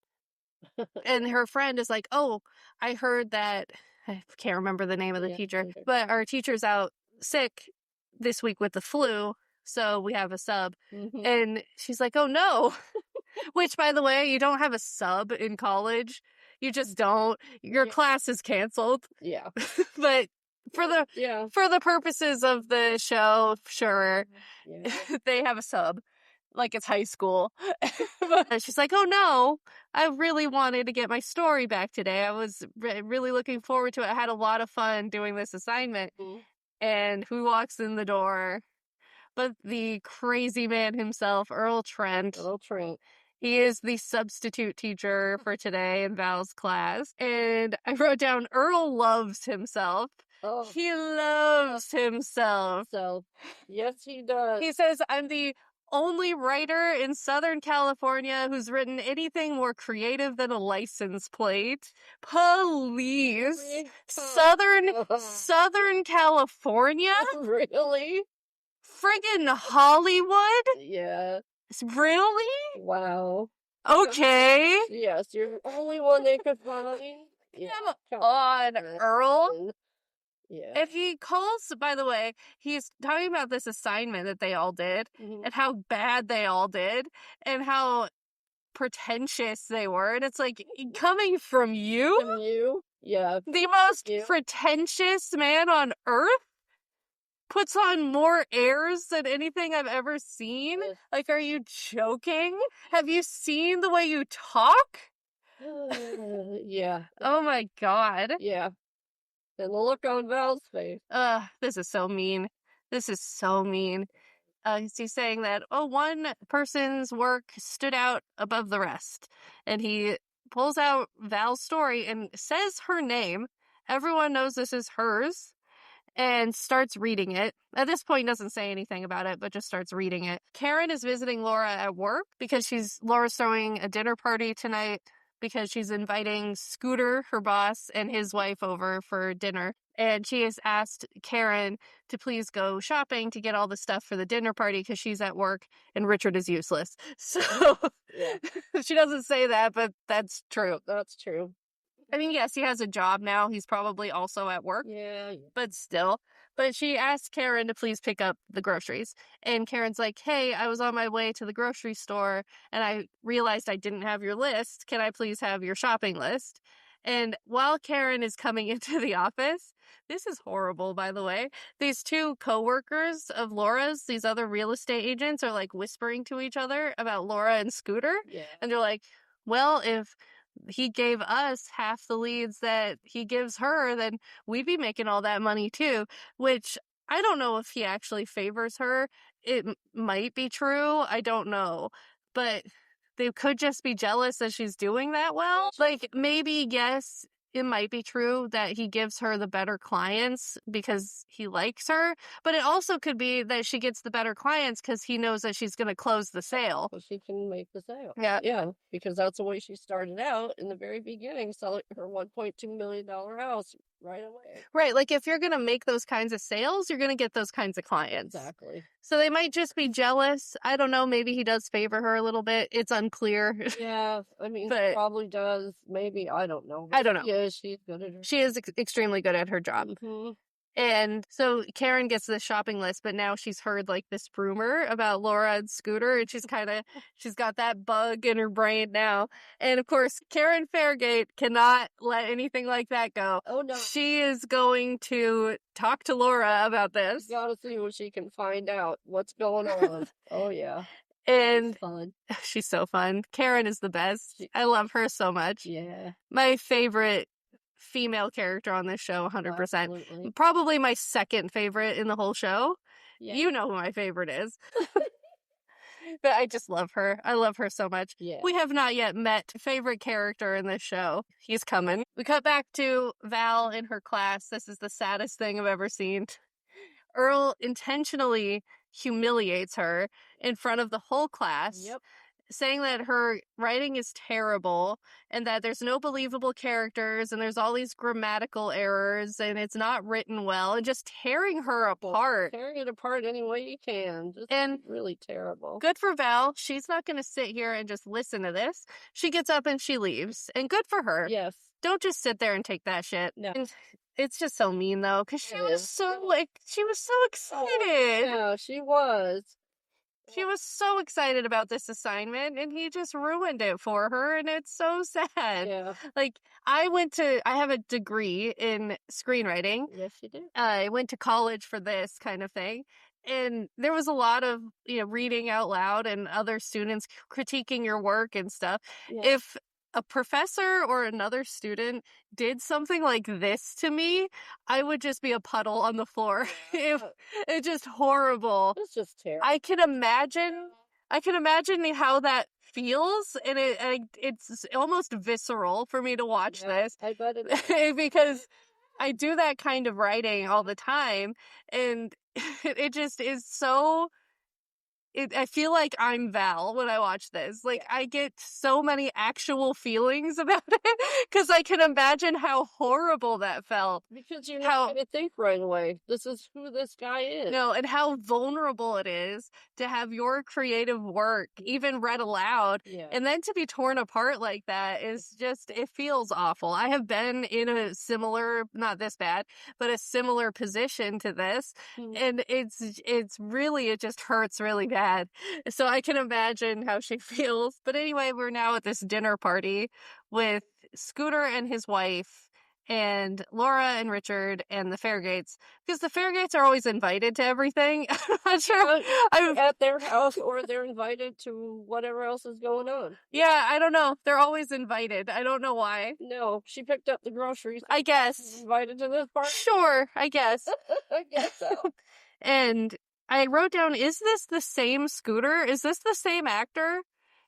and her friend is like, oh, I heard that, I can't remember the name of the teacher, but our teacher's out sick this week with the flu, so we have a sub. Mm-hmm. And she's like, oh no. Which, by the way, you don't have a sub in college. You just don't. Your class is canceled. Yeah. But for the purposes of the show, sure, they have a sub. Like it's high school. But she's like, oh no, I really wanted to get my story back today. I was really looking forward to it. I had a lot of fun doing this assignment. Mm-hmm. And who walks in the door but the crazy man himself, Earl Trent. Earl Trent. He is the substitute teacher for today in Val's class. And I wrote down, Earl loves himself. Oh. He loves himself. So, yes, he does. He says, I'm the only writer in Southern California who's written anything more creative than a license plate. Please. Southern California? Really? Friggin' Hollywood? Yeah. Really? Wow. Okay. Yes, you're the only one they could find. Yeah. Come on, Earl. Yeah. If he calls, by the way, he's talking about this assignment that they all did, and how bad they all did, and how pretentious they were. And it's like, coming from you? From you? Yeah. The most pretentious man on earth? Puts on more airs than anything I've ever seen? Like, are you joking? Have you seen the way you talk? Yeah. Oh my god. Yeah. And the look on Val's face. This is so mean. This is so mean. He's saying that, one person's work stood out above the rest. And he pulls out Val's story and says her name. Everyone knows this is hers. And starts reading it. At this point, doesn't say anything about it, but just starts reading it. Karen is visiting Laura at work because Laura's throwing a dinner party tonight because she's inviting Scooter, her boss, and his wife over for dinner. And she has asked Karen to please go shopping to get all the stuff for the dinner party because she's at work and Richard is useless. So she doesn't say that, but that's true. That's true. I mean, yes, he has a job now. He's probably also at work. Yeah. But still. But she asked Karen to please pick up the groceries. And Karen's like, hey, I was on my way to the grocery store and I realized I didn't have your list. Can I please have your shopping list? And while Karen is coming into the office, this is horrible, by the way. These two coworkers of Laura's, these other real estate agents, are like whispering to each other about Laura and Scooter. Yeah. And they're like, well, if he gave us half the leads that he gives her, then we'd be making all that money too. Which I don't know if he actually favors her. It might be true. I don't know. But they could just be jealous that she's doing that well. Like, maybe, yes, it might be true that he gives her the better clients because he likes her. But it also could be that she gets the better clients because he knows that she's going to close the sale. So she can make the sale. Yeah. Yeah, because that's the way she started out in the very beginning, selling her $1.2 million house right away. Right. Like, if you're going to make those kinds of sales, you're going to get those kinds of clients. Exactly. So they might just be jealous. I don't know. Maybe he does favor her a little bit. It's unclear. Yeah, I mean, But- he probably does. Maybe, I don't know. I don't know. Yeah, she's good at her. She is extremely good at her job. Mhm. And so Karen gets the shopping list, but now she's heard like this rumor about Laura and Scooter, and she's got that bug in her brain now. And of course, Karen Fairgate cannot let anything like that go. Oh, no. She is going to talk to Laura about this. She's got to see what she can find out. What's going on. Oh, yeah. And It's fun. she's so fun. Karen is the best. I love her so much. Yeah. My favorite female character on this show, 100%. Absolutely. Probably my second favorite in the whole show. Yeah. You know who my favorite is. But I just love her. I love her so much. Yeah. We have not yet met favorite character in this show. He's coming. We cut back to Val in her class. This is the saddest thing I've ever seen. Earl intentionally humiliates her in front of the whole class. Yep. Saying that her writing is terrible and that there's no believable characters and there's all these grammatical errors and it's not written well, and just tearing her apart. Tearing it apart any way you can. Just And really terrible. Good for Val. She's not going to sit here and just listen to this. She gets up and she leaves. And good for her. Yes. Don't just sit there and take that shit. No. And it's just so mean though, because she was so excited. Yeah, she was. She was so excited about this assignment, and he just ruined it for her, and it's so sad. Yeah. Like, I have a degree in screenwriting. Yes, you do. I went to college for this kind of thing, and there was a lot of, reading out loud and other students critiquing your work and stuff. Yeah. If a professor or another student did something like this to me, I would just be a puddle on the floor. It's just horrible. It's just terrible. I can imagine how that feels, and it's almost visceral for me to watch this. I bet it is. Because I do that kind of writing all the time, and it just is so... I feel like I'm Val when I watch this. Like, I get so many actual feelings about it because I can imagine how horrible that felt. Because you're not going to think right away. This is who this guy is. No, and how vulnerable it is to have your creative work even read aloud. Yeah. And then to be torn apart like that is just, it feels awful. I have been in a similar, not this bad, but a similar position to this. Mhm. And it's really, it just hurts really bad. So I can imagine how she feels. But anyway, we're now at this dinner party with Scooter and his wife and Laura and Richard and the Fairgates, because the Fairgates are always invited to everything. I'm not sure. I'm at their house, or they're invited to whatever else is going on. Yeah, I don't know. They're always invited. I don't know why. No, she picked up the groceries. I guess. Invited to this party. Sure, I guess. I guess so. And I wrote down, is this the same Scooter? Is this the same actor?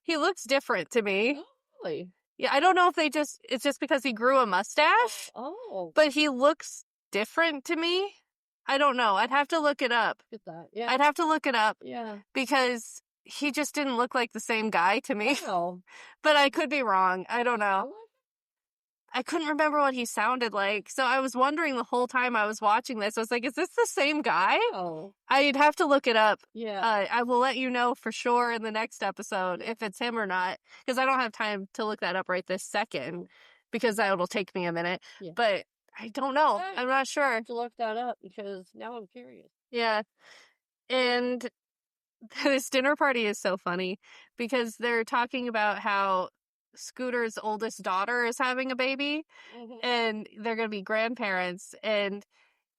He looks different to me. Really? Yeah, I don't know if it's just because he grew a mustache, Oh. but he looks different to me. I don't know. I'd have to look it up. Look at that. Yeah. I'd have to look it up Yeah. because he just didn't look like the same guy to me. Wow. But I could be wrong. I don't I know. like I couldn't remember what he sounded like. So I was wondering the whole time I was watching this. I was like, is this the same guy? Oh. I'd have to look it up. Yeah. I will let you know for sure in the next episode if it's him or not, because I don't have time to look that up right this second, because that will take me a minute. Yeah. But I don't know. Yeah. I'm not I sure. have to look that up because now I'm curious. Yeah. And this dinner party is so funny because they're talking about how Scooter's oldest daughter is having a baby Mhm. and they're going to be grandparents, and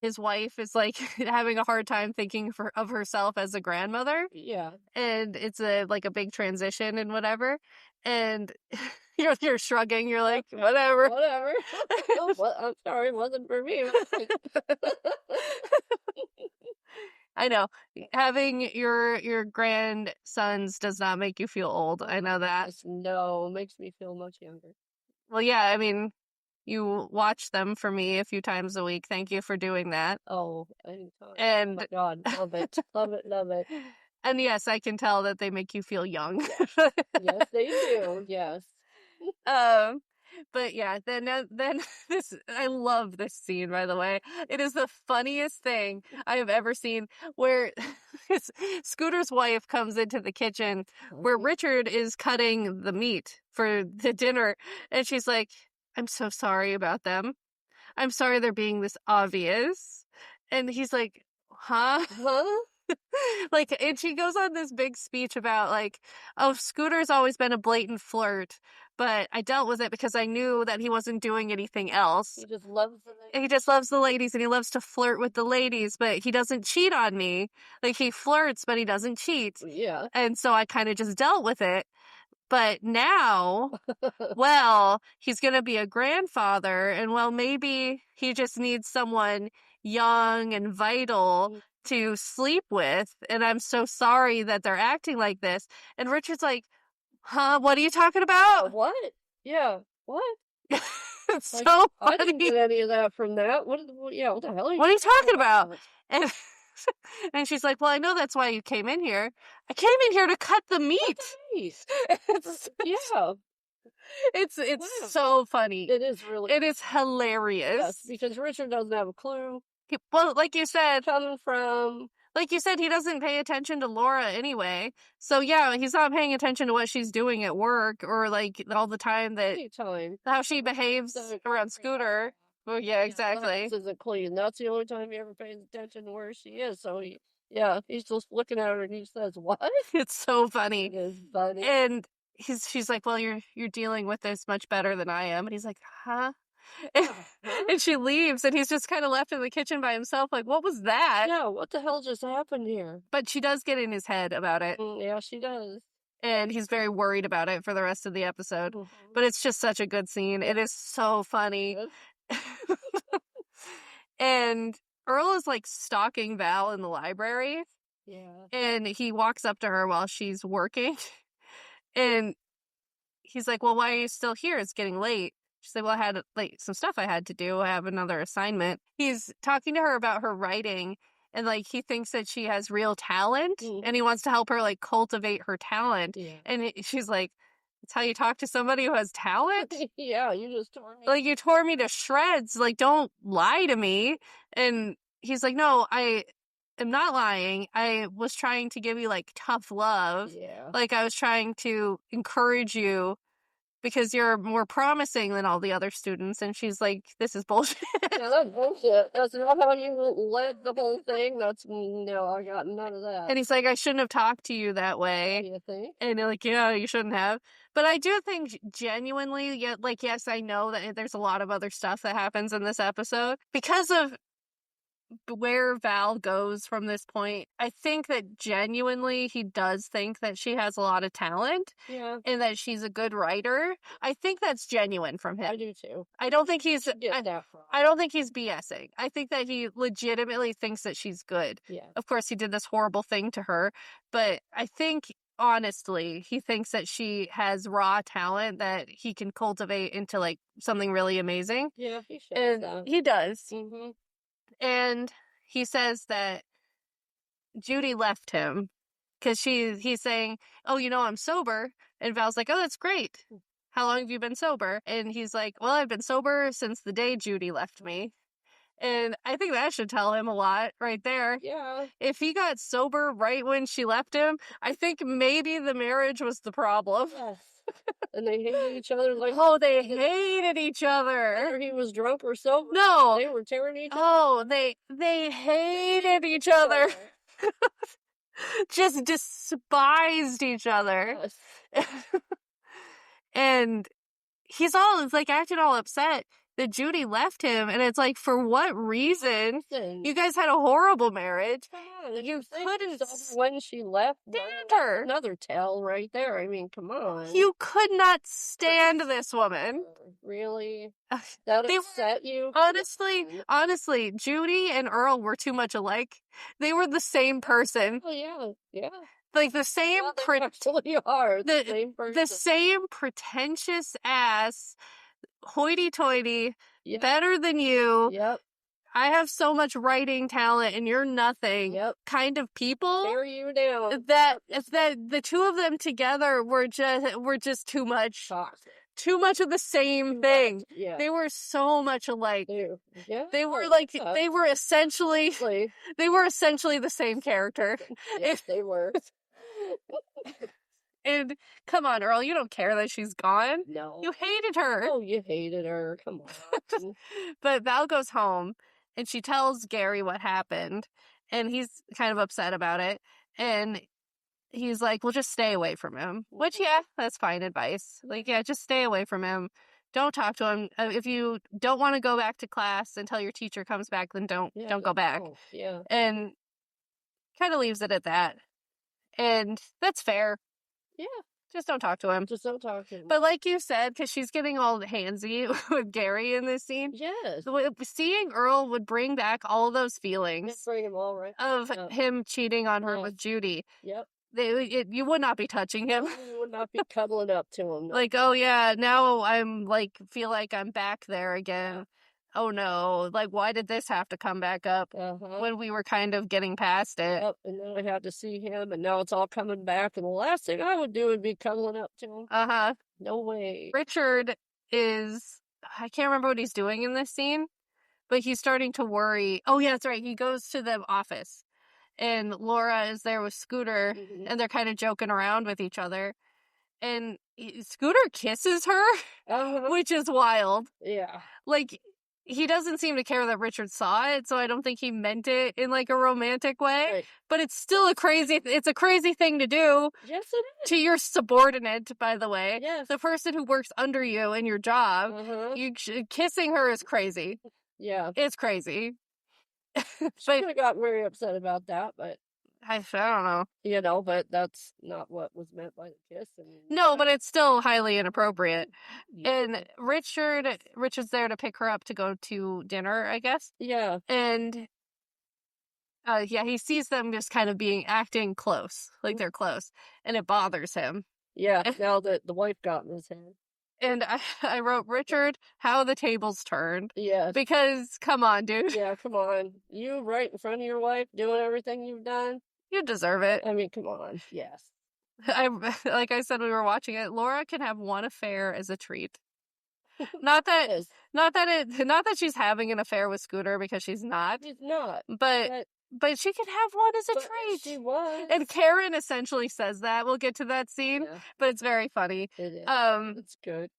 his wife is like having a hard time thinking of herself as a grandmother, Yeah. and it's a big transition and whatever, and you're shrugging, you're like, whatever. Whatever. Oh, well, I'm sorry, it wasn't for me. I know. Having your grandsons does not make you feel old. I know that. Yes, no, it makes me feel much younger. Well, yeah, I mean, you watch them for me a few times a week. Thank you for doing that. Oh, anytime. Oh my And God, love it. Love it, love it. and yes, I can tell that they make you feel young. Yes, they do. Yes. Um, but yeah, then this I love this scene, by the way. It is the funniest thing I have ever seen where Scooter's wife comes into the kitchen where Richard is cutting the meat for the dinner, and she's like, "I'm so sorry about them. I'm sorry they're being this obvious." And he's like, "Huh?" Huh? Like, and she goes on this big speech about, like, oh, Scooter's always been a blatant flirt, but I dealt with it because I knew that he wasn't doing anything else. He just loves the He just loves the ladies and he loves to flirt with the ladies, but he doesn't cheat on me. Like, he flirts, but he doesn't cheat. Yeah. And so I kind of just dealt with it. But now, well, he's going to be a grandfather, and well, maybe he just needs someone young and vital to sleep with, and I'm so sorry that they're acting like this. And Richard's like, huh, what are you talking about? What? Yeah. What? It's Like, so I didn't funny. get any of that from that. What the hell What are you talking about? And and she's like, well, I know that's why you came in here. I came in here to cut the meat. Nice. Yeah. It's Wow. so funny. It is really. It is hilarious. Yes, because Richard doesn't have a clue Well, like you said, coming from. like you said, he doesn't pay attention to Laura anyway. So yeah, he's not paying attention to what she's doing at work or like all the time that Anytime. how she behaves around Scooter. Well, yeah, exactly. This isn't clean. That's the only time he ever pays attention to where she is. So he's just looking at her and he says, "What?" It's so funny. It is funny. And she's like, well, you're dealing with this much better than I am. And he's like, huh? And she leaves and he's just kind of left in the kitchen by himself. Like, what was that? Yeah, what the hell just happened here? But she does get in his head about it. Yeah, she does. And he's very worried about it for the rest of the episode. But it's just such a good scene. It is so funny. And Earl is like stalking Val in the library. Yeah. And he walks up to her while she's working. And he's like, well, why are you still here? It's getting late. She's like, well, I had like some stuff I had to do. I have another assignment. He's talking to her about her writing. And like, he thinks that she has real talent and he wants to help her like cultivate her talent. Yeah. And she's like, that's how you talk to somebody who has talent? Yeah, you just tore me. Like, you tore me to shreds. Like, don't lie to me. And he's like, no, I am not lying. I was trying to give you like tough love. Yeah. Like, I was trying to encourage you because you're more promising than all the other students. And she's like, this is bullshit. Yeah, that's bullshit. That's not how you led the whole thing. No, I got none of that. And he's like, I shouldn't have talked to you that way. You think? And you're like, yeah, you shouldn't have. But I do think genuinely, yeah, like, yes, I know that there's a lot of other stuff that happens in this episode. Because of where Val goes from this point, I think that genuinely he does think that she has a lot of talent. Yeah. And that she's a good writer. I think that's genuine from him. I do too. I don't think he's I don't think he's BSing. I think that he legitimately thinks that she's good. Yeah. Of course he did this horrible thing to her, but I think honestly, he thinks that she has raw talent that he can cultivate into like something really amazing. Yeah, he should. And he does. Mm-hmm. And he says that Judy left him because he's saying, oh, you know, I'm sober. And Val's like, oh, that's great. How long have you been sober? And he's like, well, I've been sober since the day Judy left me. And I think that should tell him a lot right there. Yeah. If he got sober right when she left him, I think maybe the marriage was the problem. Yes. And they hated each other like... Oh, they hated each other. Whether he was drunk or sober. No. They were tearing each other. Oh, they hated each other. Just despised each other. Yes. And he's like acting all upset. that Judy left him. And it's like, for what reason? Listen, You guys had a horrible marriage. come on, You couldn't when she left. stand her. Another tell right there. I mean, come on. You could not stand this woman. Really? That upset you? Honestly, Judy and Earl were too much alike. They were the same person. Oh, yeah. Like the same, They actually are the same person. The same pretentious ass, hoity-toity, better than you. Yep. I have so much writing talent and you're nothing. Yep. Kind of people. Tear you down. That the two of them together were just too much. Toxic. Too much of the same thing. Yeah. They were so much alike. Yeah. They were they were essentially the same character. Yes, they were. And come on, Earl, you don't care that she's gone. No. You hated her. Oh, you hated her. Come on. But Val goes home and she tells Gary what happened, and he's kind of upset about it. And he's like, well, just stay away from him. Which, yeah, that's fine advice. Like, yeah, just stay away from him. Don't talk to him. If you don't want to go back to class until your teacher comes back, then don't go back. Yeah. And kind of leaves it at that. And that's fair. Yeah. Just don't talk to him. Just don't talk to him. But like you said, because she's getting all handsy with Gary in this scene. Yes. Seeing Earl would bring back all those feelings. Just bring him all right. Of him cheating on her with Judy. Yep. You would not be touching him. You would not be cuddling up to him. No. Like, oh yeah, now I'm like, feel like I'm back there again. Yeah. Oh no, like, why did this have to come back up when we were kind of getting past it? Yep, and then I had to see him, and now it's all coming back, and the last thing I would do would be cuddling up to him. No way. Richard is, I can't remember what he's doing in this scene, but he's starting to worry. Oh yeah, that's right, he goes to the office, and Laura is there with Scooter, and they're kind of joking around with each other, and Scooter kisses her, which is wild. Yeah. Like, he doesn't seem to care that Richard saw it, so I don't think he meant it in, like, a romantic way. Right. But it's still a crazy thing to do. Yes, it is. To your subordinate, by the way. Yes. The person who works under you in your job. Kissing her is crazy. Yeah. It's crazy. She could have got very upset about that, but... I don't know. You know, but that's not what was meant by the kiss. No, but it's still highly inappropriate. And Richard's there to pick her up to go to dinner, I guess. Yeah. And he sees them just kind of acting close, like they're close, and it bothers him. Yeah, now that the wife got in his head. And I wrote, Richard, how the tables turned. Yes. Because, come on, dude. Yeah, come on. You right in front of your wife doing everything you've done. You deserve it. I mean, come on. Yes. Like I said, we were watching it. Laura can have one affair as a treat. Not that she's having an affair with Scooter, because she's not. She's not. But she can have one as a treat. She was. And Karen essentially says that. We'll get to that scene, but it's very funny. It is. It's good.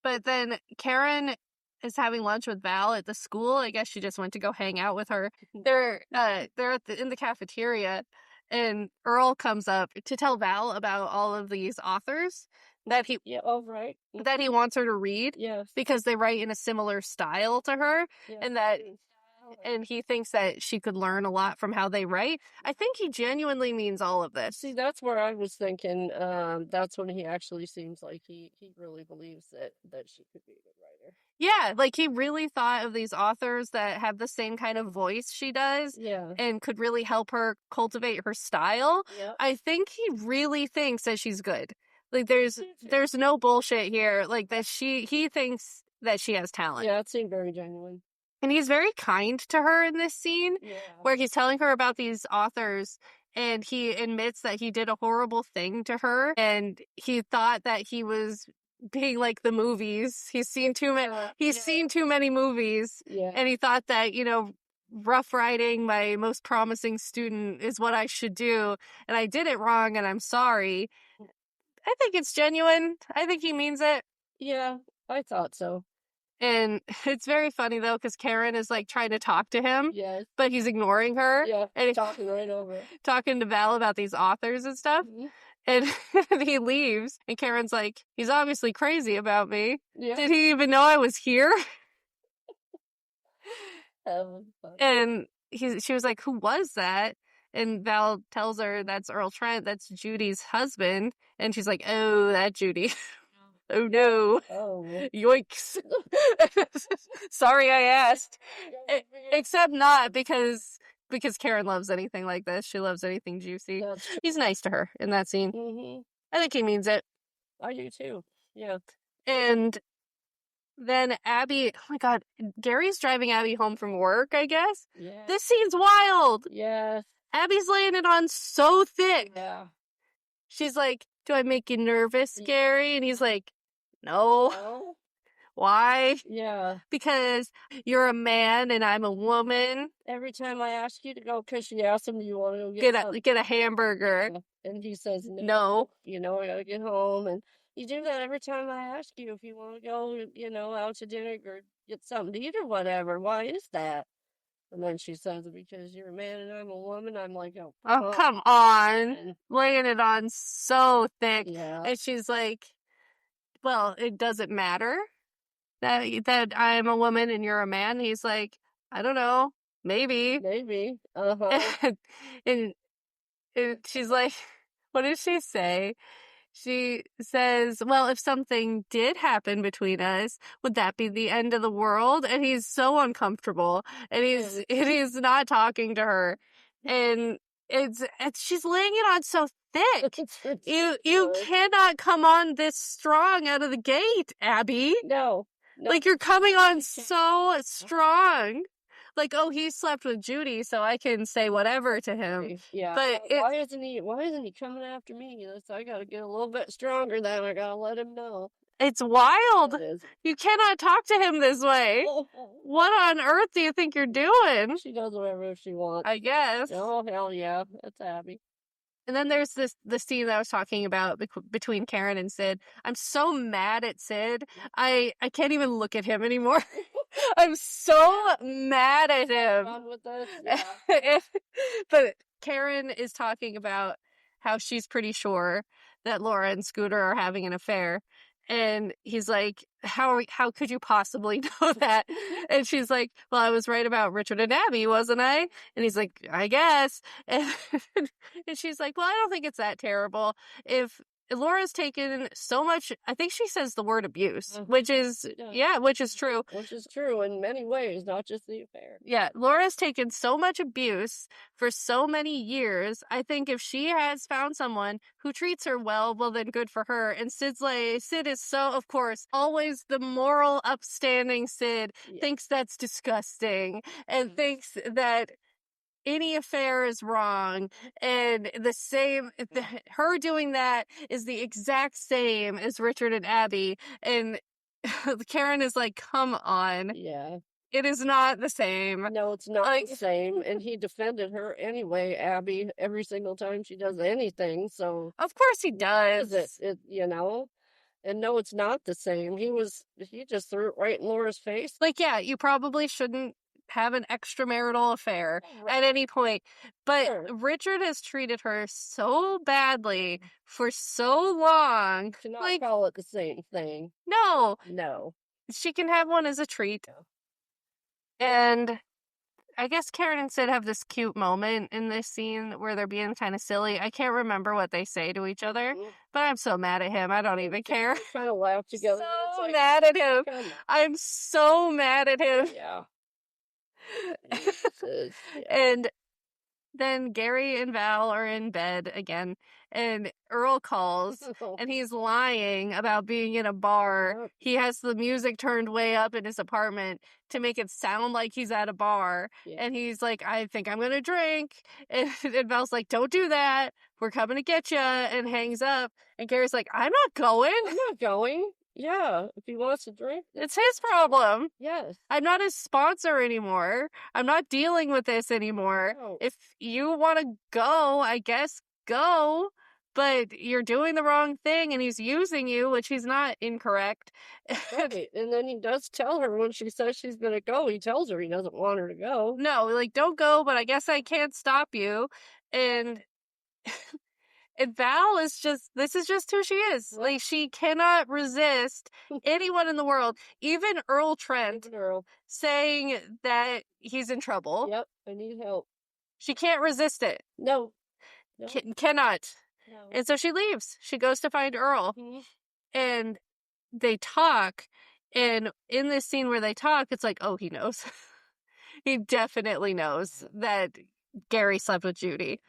But then Karen is having lunch with Val at the school. I guess she just went to go hang out with her. They're in the cafeteria, and Earl comes up to tell Val about all of these authors that he that he wants her to read. Yes. Because they write in a similar style to her, and he thinks that she could learn a lot from how they write. I think he genuinely means all of this. See, that's where I was thinking. That's when he actually seems like he really believes that she could be a good writer. Yeah, like he really thought of these authors that have the same kind of voice she does. Yeah. And could really help her cultivate her style. Yeah. I think he really thinks that she's good. Like there's no bullshit here. Like that he thinks that she has talent. Yeah, it seemed very genuine. And he's very kind to her in this scene, where he's telling her about these authors, and he admits that he did a horrible thing to her, and he thought that he was being like the movies. He's seen too many. Seen too many movies, and he thought that rough riding my most promising student is what I should do, and I did it wrong, and I'm sorry. I think it's genuine. I think he means it. Yeah, I thought so. And it's very funny, though, because Karen is, like, trying to talk to him. Yes. But he's ignoring her. Yeah, and talking right over. Talking to Val about these authors and stuff. Mm-hmm. And he leaves, and Karen's like, he's obviously crazy about me. Yeah. Did he even know I was here? And she was like, who was that? And Val tells her that's Earl Trent, that's Judy's husband. And she's like, oh, that Judy. Oh no. Oh. Yoinks. Sorry I asked. Except not because Karen loves anything like this. She loves anything juicy. He's nice to her in that scene. Mm-hmm. I think he means it. I do too. Yeah. And then Abby, oh my God, Gary's driving Abby home from work, I guess. Yeah. This scene's wild. Yes. Abby's laying it on so thick. Yeah. She's like, do I make you nervous, Gary? And he's like, no. No? Why? Yeah. Because you're a man and I'm a woman. Every time I ask you to go, because she asked him, do you want to go get a hamburger? And he says, no. You know, I gotta get home. And you do that every time I ask you if you want to go, you know, out to dinner or get something to eat or whatever. Why is that? And then she says, because you're a man and I'm a woman. I'm like, oh, come on. Laying it on so thick. Yeah. And she's like, well, it doesn't matter that I'm a woman and you're a man. He's like, I don't know. Maybe. Maybe. Uh-huh. and she's like, what did she say? She says, well, if something did happen between us, would that be the end of the world? And he's so uncomfortable. And he's not talking to her. And she's laying it on so thick. You cannot come on this strong out of the gate, Abby. No. Like, you're coming on so strong. Like, oh, he slept with Judy, so I can say whatever to him. Yeah. But why isn't he coming after me? I gotta get a little bit stronger then. I gotta let him know. It's wild. You cannot talk to him this way. What on earth do you think you're doing? She does whatever she wants. I guess. Oh, hell yeah. That's Abby. And then there's the scene that I was talking about between Karen and Sid. I'm so mad at Sid. I can't even look at him anymore. I'm so mad at him. Fun with this? Yeah. But Karen is talking about how she's pretty sure that Laura and Scooter are having an affair. And he's like, how could you possibly know that? And she's like, well, I was right about Richard and Abby, wasn't I? And he's like, I guess. And she's like, well, I don't think it's that terrible. If Laura's taken so much, I think she says the word abuse, which is true. Which is true in many ways, not just the affair. Yeah, Laura's taken so much abuse for so many years. I think if she has found someone who treats her well, then good for her. And Sid is so, of course, always the moral, upstanding Sid, thinks that's disgusting and thinks that any affair is wrong, and her doing that is the exact same as Richard and Abby. And Karen is like, come on. Yeah. It is not the same. No, it's not the same. And he defended her anyway, Abby, every single time she does anything. So of course he does. It you know? And no, it's not the same. He just threw it right in Laura's face. Like, yeah, you probably shouldn't have an extramarital affair at any point. But Richard has treated her so badly for so long. To not call it the same thing. No. She can have one as a treat. And I guess Karen and Sid have this cute moment in this scene where they're being kind of silly. I can't remember what they say to each other, but I'm so mad at him. I don't even care. Trying to laugh together. So mad at him. I'm so mad at him. Yeah. And then Gary and Val are in bed again, and Earl calls, and he's lying about being in a bar. He has the music turned way up in his apartment to make it sound like he's at a bar, and he's like, I think I'm gonna drink, and Val's like, don't do that, we're coming to get you, and hangs up, and Gary's like, I'm not going. Yeah, if he wants to drink. It's his problem. Yes. I'm not his sponsor anymore. I'm not dealing with this anymore. No. If you want to go, I guess go. But you're doing the wrong thing and he's using you, which he's not incorrect. Right. And then he does tell her when she says she's going to go, he tells her he doesn't want her to go. No, like, don't go, but I guess I can't stop you. And And Val is this is just who she is. Yep. Like, she cannot resist anyone in the world, even Earl Trent, Even Earl. saying that he's in trouble. Yep, I need help. She can't resist it. No. Cannot. No. And so she leaves. She goes to find Earl. Mhm. And they talk. And in this scene where they talk, it's like, oh, he knows. He definitely knows that Gary slept with Judy.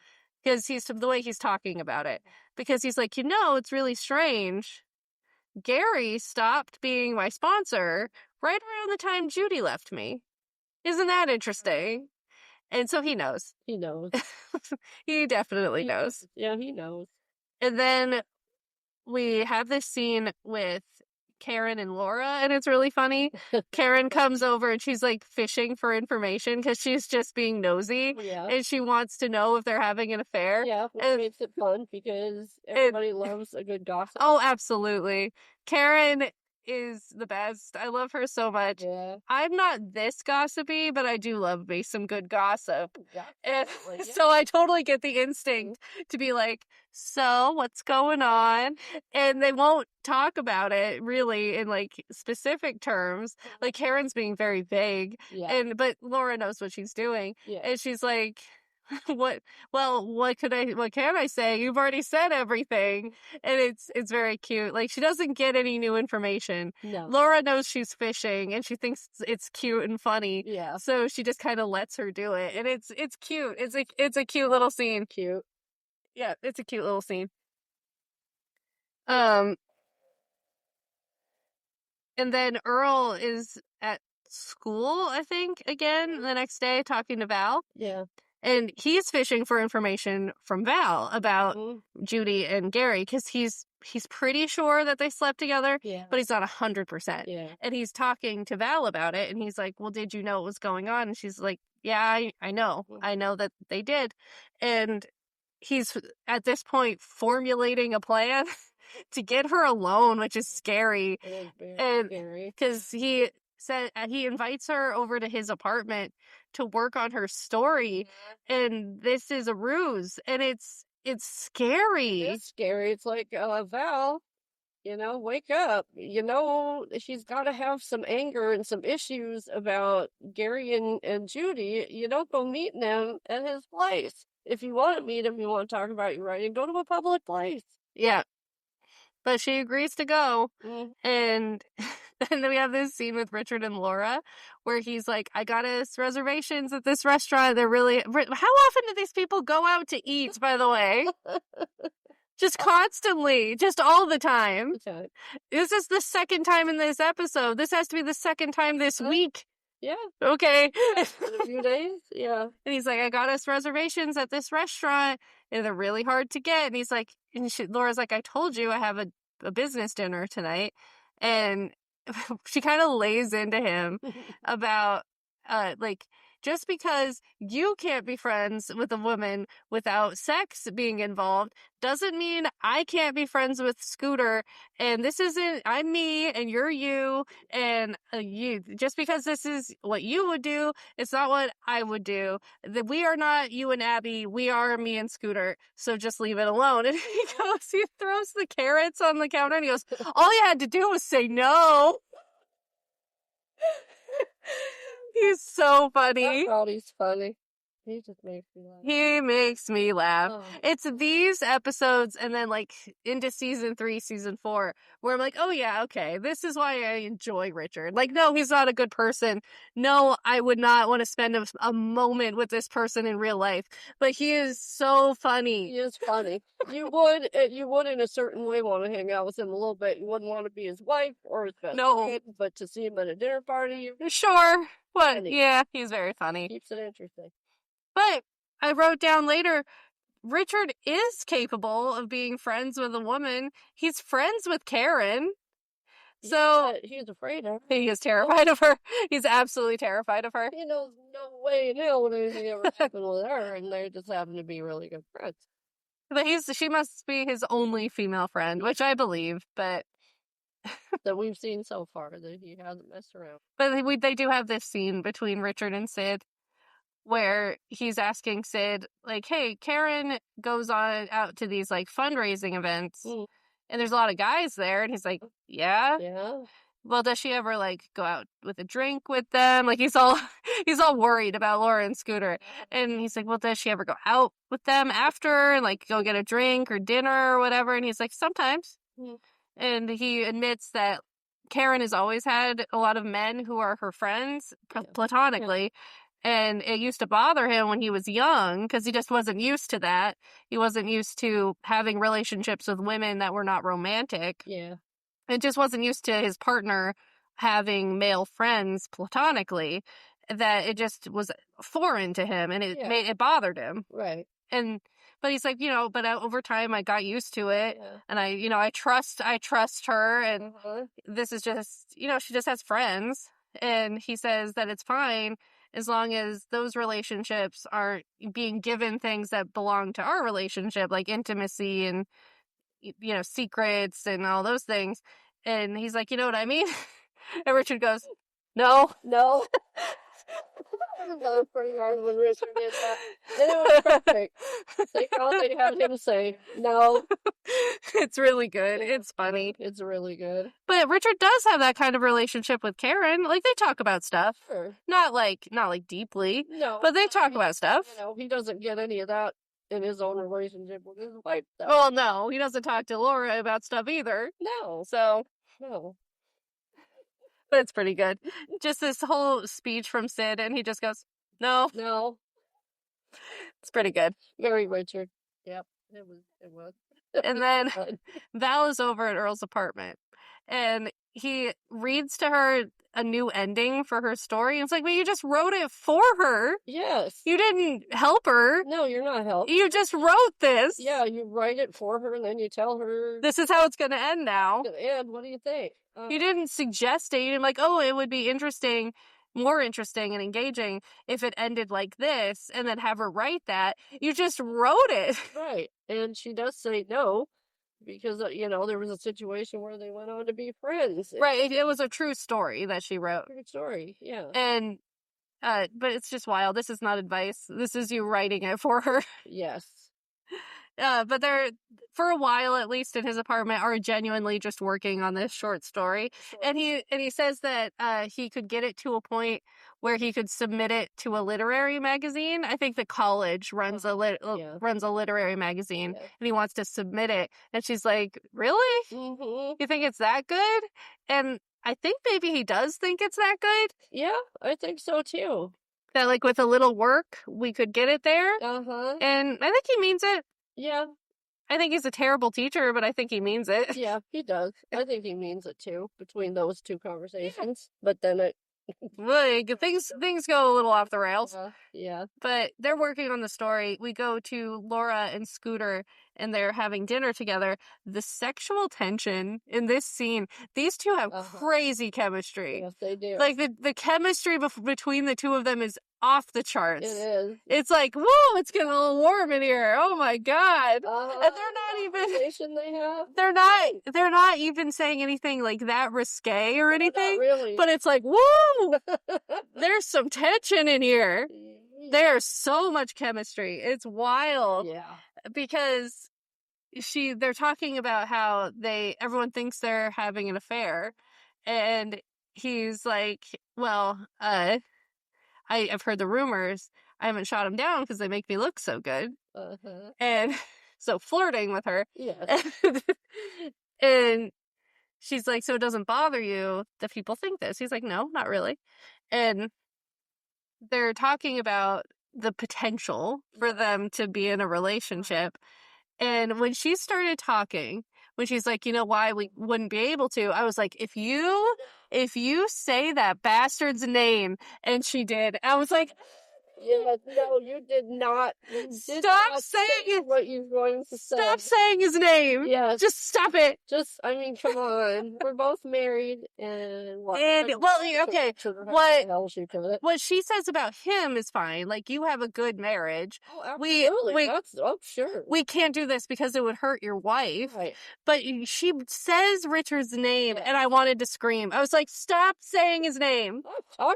Because the way he's talking about it. Because he's like, it's really strange. Gary stopped being my sponsor right around the time Judy left me. Isn't that interesting? And so he knows. He knows. He definitely knows. Yeah, he knows. And then we have this scene with Karen and Laura, and it's really funny. Karen comes over and she's like fishing for information because she's just being nosy. Yeah. And she wants to know if they're having an affair. Yeah, which makes it fun because everybody loves a good gossip. Oh, absolutely. Karen is the best. I love her so much. Yeah. I'm not this gossipy, but I do love me some good gossip. Yeah. And so I totally get the instinct to be like, so what's going on? And they won't talk about it really in like specific terms. Like Karen's being very vague. Yeah. But Laura knows what she's doing. Yeah. And she's like, what can I say? You've already said everything. And it's very cute. Like, she doesn't get any new information. No. Laura knows she's fishing and she thinks it's cute and funny. Yeah. So she just kind of lets her do it. And it's cute. It's a cute little scene. Cute. Yeah, it's a cute little scene. And then Earl is at school, I think, again the next day talking to Val. Yeah. And he's fishing for information from Val about Judy and Gary because he's pretty sure that they slept together, but he's not 100%. Yeah. And he's talking to Val about it, and he's like, well, did you know what was going on? And she's like, yeah, I know. I know that they did. And he's, at this point, formulating a plan to get her alone, which is scary. It is very scary. Because he invites her over to his apartment to work on her story, and this is a ruse, and it's scary. It's scary. It's like, Val, wake up. She's got to have some anger and some issues about Gary and Judy. Go meet them at his place. If you want to meet him, you want to talk about your writing, go to a public place. Yeah. But she agrees to go, and then we have this scene with Richard and Laura where he's like, I got us reservations at this restaurant. They're really... How often do these people go out to eat, by the way? Just constantly. Just all the time. Okay. This is the second time in this episode. This has to be the second time this week. Yeah. Okay. In a few days. Yeah. And he's like, I got us reservations at this restaurant, and they're really hard to get. And he's like, Laura's like, I told you I have a business dinner tonight. And she kind of lays into him about, just because you can't be friends with a woman without sex being involved doesn't mean I can't be friends with Scooter. And this isn't, I'm me and you're you. And you, just because this is what you would do, it's not what I would do. That we are not you and Abby. We are me and Scooter. So just leave it alone. And he throws the carrots on the counter and he goes, all you had to do was say no. He's so funny. I thought he's funny. He just makes me laugh. He makes me laugh. Oh. It's these episodes and then like into season 3, season 4, where I'm like, oh yeah, okay, this is why I enjoy Richard. Like, no, he's not a good person. No, I would not want to spend a moment with this person in real life. But he is so funny. He is funny. You would in a certain way want to hang out with him a little bit. You wouldn't want to be his wife or his best friend, but to see him at a dinner party. Sure. What? Funny. Yeah, he's very funny. Keeps it interesting. But I wrote down later, Richard is capable of being friends with a woman. He's friends with Karen. So he's afraid of her. He is terrified of her. He's absolutely terrified of her. He knows no way in hell would anything ever happen with her, and they just happen to be really good friends. But she must be his only female friend, which I believe, but that we've seen so far, that he hasn't messed around. But they do have this scene between Richard and Sid where he's asking Sid, like, hey, Karen goes out to these, like, fundraising events, and there's a lot of guys there, and he's like, yeah? Yeah. Well, does she ever, like, go out with a drink with them? Like, he's all worried about Laura and Scooter. And he's like, well, does she ever go out with them after and, like, go get a drink or dinner or whatever? And he's like, sometimes. And he admits that Karen has always had a lot of men who are her friends, platonically. And it used to bother him when he was young because he just wasn't used to that. He wasn't used to having relationships with women that were not romantic. Yeah. It just wasn't used to his partner having male friends platonically, that it just was foreign to him, and it bothered him. Right. But he's like, but over time I got used to it, and I trust her, and this is just, she just has friends, and he says that it's fine as long as those relationships aren't being given things that belong to our relationship, like intimacy and secrets and all those things. And he's like, you know what I mean? And Richard goes, no. Another pretty hard when Richard did that. And it was perfect. All they had him say, no. It's really good. It's funny. It's really good. But Richard does have that kind of relationship with Karen. Like, they talk about stuff. Sure. Not like deeply. No. But they talk about stuff. He doesn't get any of that in his own relationship with his wife, though. Well, no, he doesn't talk to Laura about stuff either. No. So. No. But it's pretty good. Just this whole speech from Sid, and he just goes, no. It's pretty good. Very Richard. Yep, it was. And then Val is over at Earl's apartment, and he reads to her a new ending for her story. It's like, well, you just wrote it for her. Yes. You didn't help her. No, you're not helping. You just wrote this. Yeah, you write it for her, and then you tell her... This is how it's going to end now. It's going to end. What do you think? You didn't suggest it. You didn't like, oh, it would be more interesting and engaging if it ended like this, and then have her write that. You just wrote it. Right. And she does say no, because, there was a situation where they went on to be friends. Right. It was a true story that she wrote. True story, yeah. And, but it's just wild. This is not advice. This is you writing it for her. Yes. But they're, for a while at least, in his apartment, are genuinely just working on this short story. Sure. And he says that he could get it to a point where he could submit it to a literary magazine. I think the college runs a literary magazine, and he wants to submit it. And she's like, really? Mm-hmm. You think it's that good? And I think maybe he does think it's that good. Yeah, I think so too. That, like, with a little work, we could get it there. Uh-huh. And I think he means it. Yeah. I think he's a terrible teacher, but I think he means it. Yeah, he does. I think he means it too, between those two conversations. But then things go a little off the rails. Yeah. But they're working on the story. We go to Laura and Scooter, and they're having dinner together. The sexual tension in this scene, these two have crazy chemistry. Yes, they do. Like, the chemistry between the two of them is off the charts. It is. It's like, whoa, it's getting a little warm in here. Oh my God. And they're not even they're not even saying anything like that risque or anything. Not really. But it's like, whoa, there's some tension in here. There's so much chemistry. It's wild. Yeah. Because they're talking about how everyone thinks they're having an affair, and he's like, well, I've heard the rumors. I haven't shot them down because they make me look so good. Uh-huh. And so flirting with her. Yes. And she's like, so it doesn't bother you that people think this? He's like, no, not really. And they're talking about the potential for them to be in a relationship. And when she started talking, when she's like, why we wouldn't be able to, I was like, if you say that bastard's name, and she did, I was like, yeah, no, you did not. Stop saying what you're going to say. Stop saying his name. Yes. Just stop it. Come on. We're both married, and what? Okay. What she says about him is fine. Like, you have a good marriage. Oh, absolutely. Sure. We can't do this because it would hurt your wife. Right. But she says Richard's name, and I wanted to scream. I was like, stop saying his name.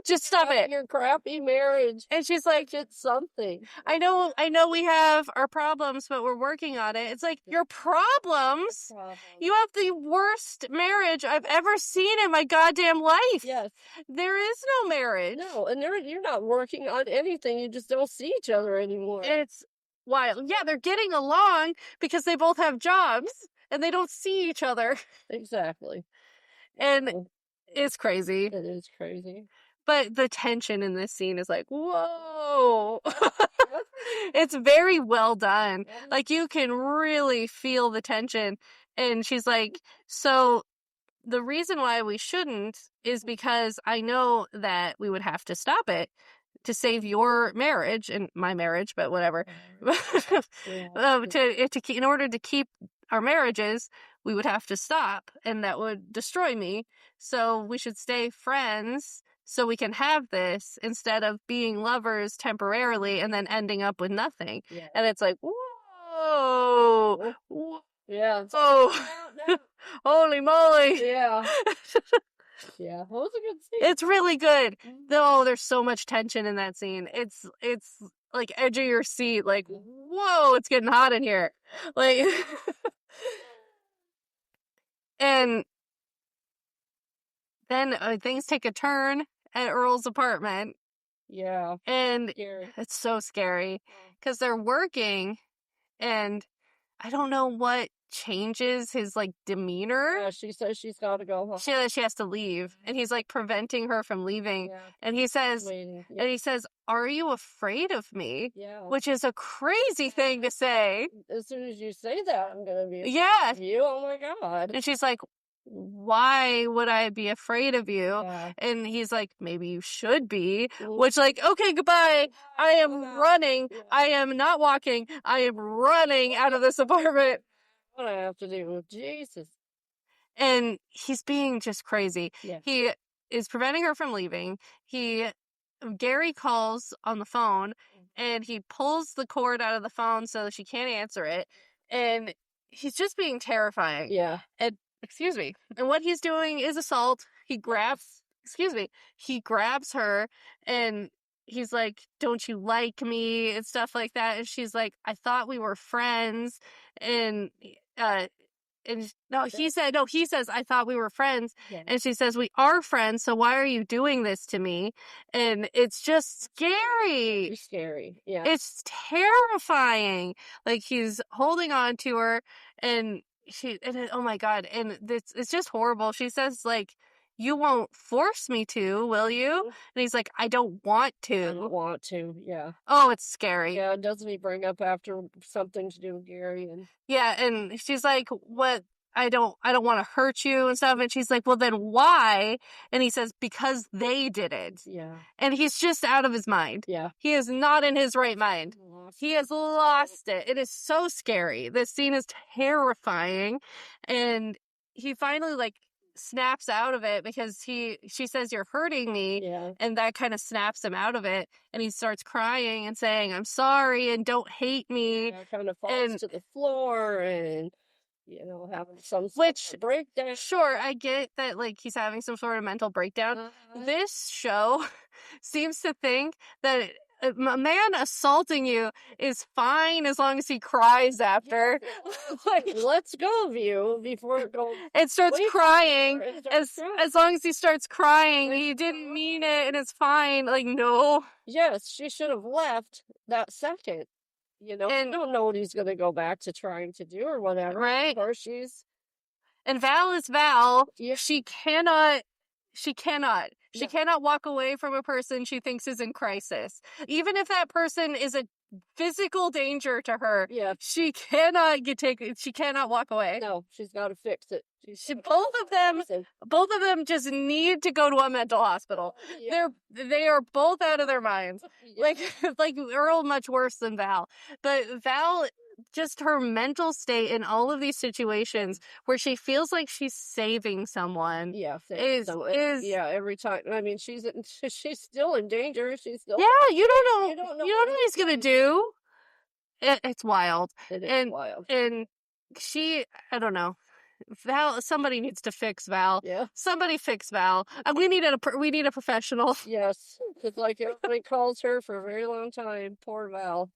Just stop it. Your crappy marriage. And she's like, it's something. I know we have our problems, but we're working on it. It's like, your problems? You have the worst marriage I've ever seen in my goddamn life. Yes. There is no marriage. No, and you're not working on anything. You just don't see each other anymore. It's wild. Yeah, they're getting along because they both have jobs and they don't see each other. Exactly. And it's crazy. It is crazy. But the tension in this scene is like, whoa. It's very well done. Like, you can really feel the tension. And she's like, so the reason why we shouldn't is because I know that we would have to stop it to save your marriage and my marriage, but whatever. In order to keep our marriages, we would have to stop, and that would destroy me. So we should stay friends so we can have this instead of being lovers temporarily and then ending up with nothing. Yeah. And it's like, whoa. Yeah. Oh, holy moly. Yeah. Yeah. That was a good scene. It's really good. Oh, there's so much tension in that scene. It's like edge of your seat. Like, whoa, it's getting hot in here. Like, and then things take a turn at Earl's apartment. Yeah. And scary. It's so scary because they're working, and I don't know what changes his like demeanor. Yeah, she says she's got to go home. She has to leave, and he's like preventing her from leaving. Yeah. And he says, Waiting. Yeah. and he says, "Are you afraid of me?" Yeah. Which is a crazy thing to say. As soon as you say that, I'm gonna be afraid Yeah. of you. Oh my God. And she's like, why would I be afraid of you? Yeah. And he's like, maybe you should be. Mhm. Which, like, okay, goodbye. I am running. Yeah. I am not walking. I am running out of this apartment. What do I have to do? Jesus. And he's being just crazy. Yeah. He is preventing her from leaving. Gary calls on the phone, and he pulls the cord out of the phone so that she can't answer it. And he's just being terrifying. Yeah. And excuse me. And what he's doing is assault. He grabs her, and he's like, "Don't you like me?" and stuff like that. And she's like, "I thought we were friends." And he says, "I thought we were friends." Yeah. And she says, "We are friends, so why are you doing this to me?" And it's just scary. It's scary. Yeah. It's terrifying. Like, he's holding on to her, and oh my God. And it's just horrible. She says, like, "You won't force me to, will you?" And he's like, "I don't want to." I don't want to. Yeah. Oh, it's scary. Yeah. Doesn't he bring up after something to do with Gary and? Yeah, and she's like, "What? I don't want to hurt you," and stuff. And she's like, "Well, then why?" And he says, "Because they did it." Yeah. And he's just out of his mind. Yeah. He is not in his right mind. He has lost it. It is so scary. This scene is terrifying. And he finally, like, snaps out of it because she says, "You're hurting me." Yeah. And that kind of snaps him out of it. And he starts crying and saying, "I'm sorry and don't hate me." Yeah, kind of falls to the floor and, having some sort Which, of breakdown. sure, I get that, like, he's having some sort of mental breakdown. This show seems to think that a man assaulting you is fine as long as he cries after. Like, let's go of you before it goes. It starts crying. It starts crying. As long as he starts crying, he didn't mean it and it's fine. Like, no. Yes, she should have left that second. And I don't know what he's going to go back to trying to do or whatever. Right. Or she's. And Val is Val. Yeah. She cannot. She cannot walk away from a person she thinks is in crisis. Even if that person is a physical danger to her, Yeah. she cannot she cannot walk away. No, she's got to fix it. Both of them just need to go to a mental hospital. Yeah. They are both out of their minds. Yeah. Like Earl, much worse than Val. But Val, just her mental state in all of these situations where she feels like she's saving someone. Yeah. Is every time. I mean, she's still in danger. She's still. Yeah, you don't know. You don't know what he's gonna do. It's wild. It is wild. And she, I don't know. Val, somebody needs to fix Val. Yeah. Somebody fix Val. We need a professional. Yes. It's like everybody calls her for a very long time. Poor Val.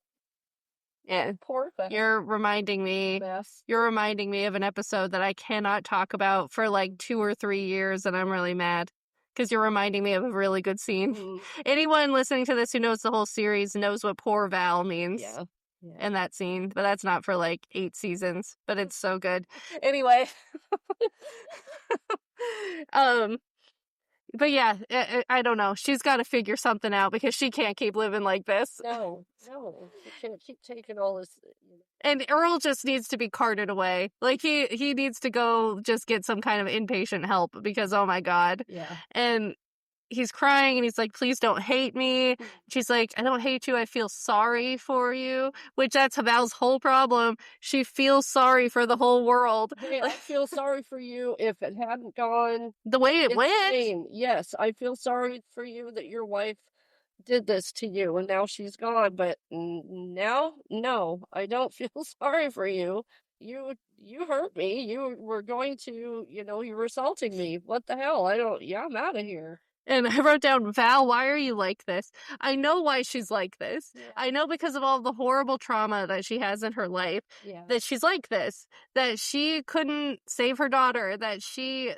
Yeah. Poor Val. You're reminding me of an episode that I cannot talk about for like 2 or 3 years, and I'm really mad because you're reminding me of a really good scene. Mm. Anyone listening to this who knows the whole series knows what poor Val means. Yeah. In that scene, but that's not for like 8 seasons, but it's so good. Anyway. But yeah, I don't know. She's got to figure something out because she can't keep living like this. No. She can't keep taking all this. And Earl just needs to be carted away. Like, he needs to go just get some kind of inpatient help because, oh my God. Yeah. And he's crying and he's like, please don't hate me. She's like, I don't hate you. I feel sorry for you, which that's Val's whole problem. She feels sorry for the whole world. Hey, I feel sorry for you if it hadn't gone the way it went. insane. Yes, I feel sorry for you that your wife did this to you and now she's gone. But now, no, I don't feel sorry for you. You hurt me. You were going to, you were assaulting me. What the hell? I'm out of here. And I wrote down, Val, why are you like this? I know why she's like this. Yeah. I know because of all the horrible trauma that she has in her life, that she's like this, that she couldn't save her daughter, that she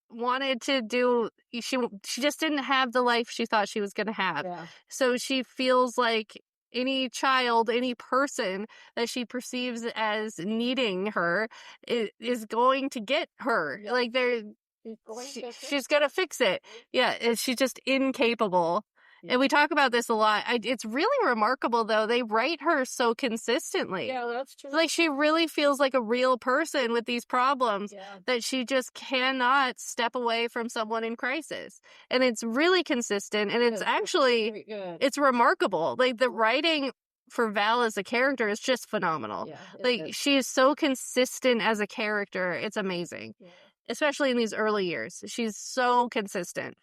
wanted to do, she just didn't have the life she thought she was going to have. Yeah. So she feels like any child, any person that she perceives as needing her is going to get her. Yeah. Like, she's gonna fix it. Yeah, she's just incapable. Yeah. And we talk about this a lot. It's really remarkable, though. They write her so consistently. Yeah, that's true. Like, she really feels like a real person with these problems, Yeah. that she just cannot step away from someone in crisis. And it's really consistent, and it's actually, it's remarkable. Like, the writing for Val as a character is just phenomenal. Yeah, like, she is so consistent as a character. It's amazing. Yeah. Especially in these early years. She's so consistent.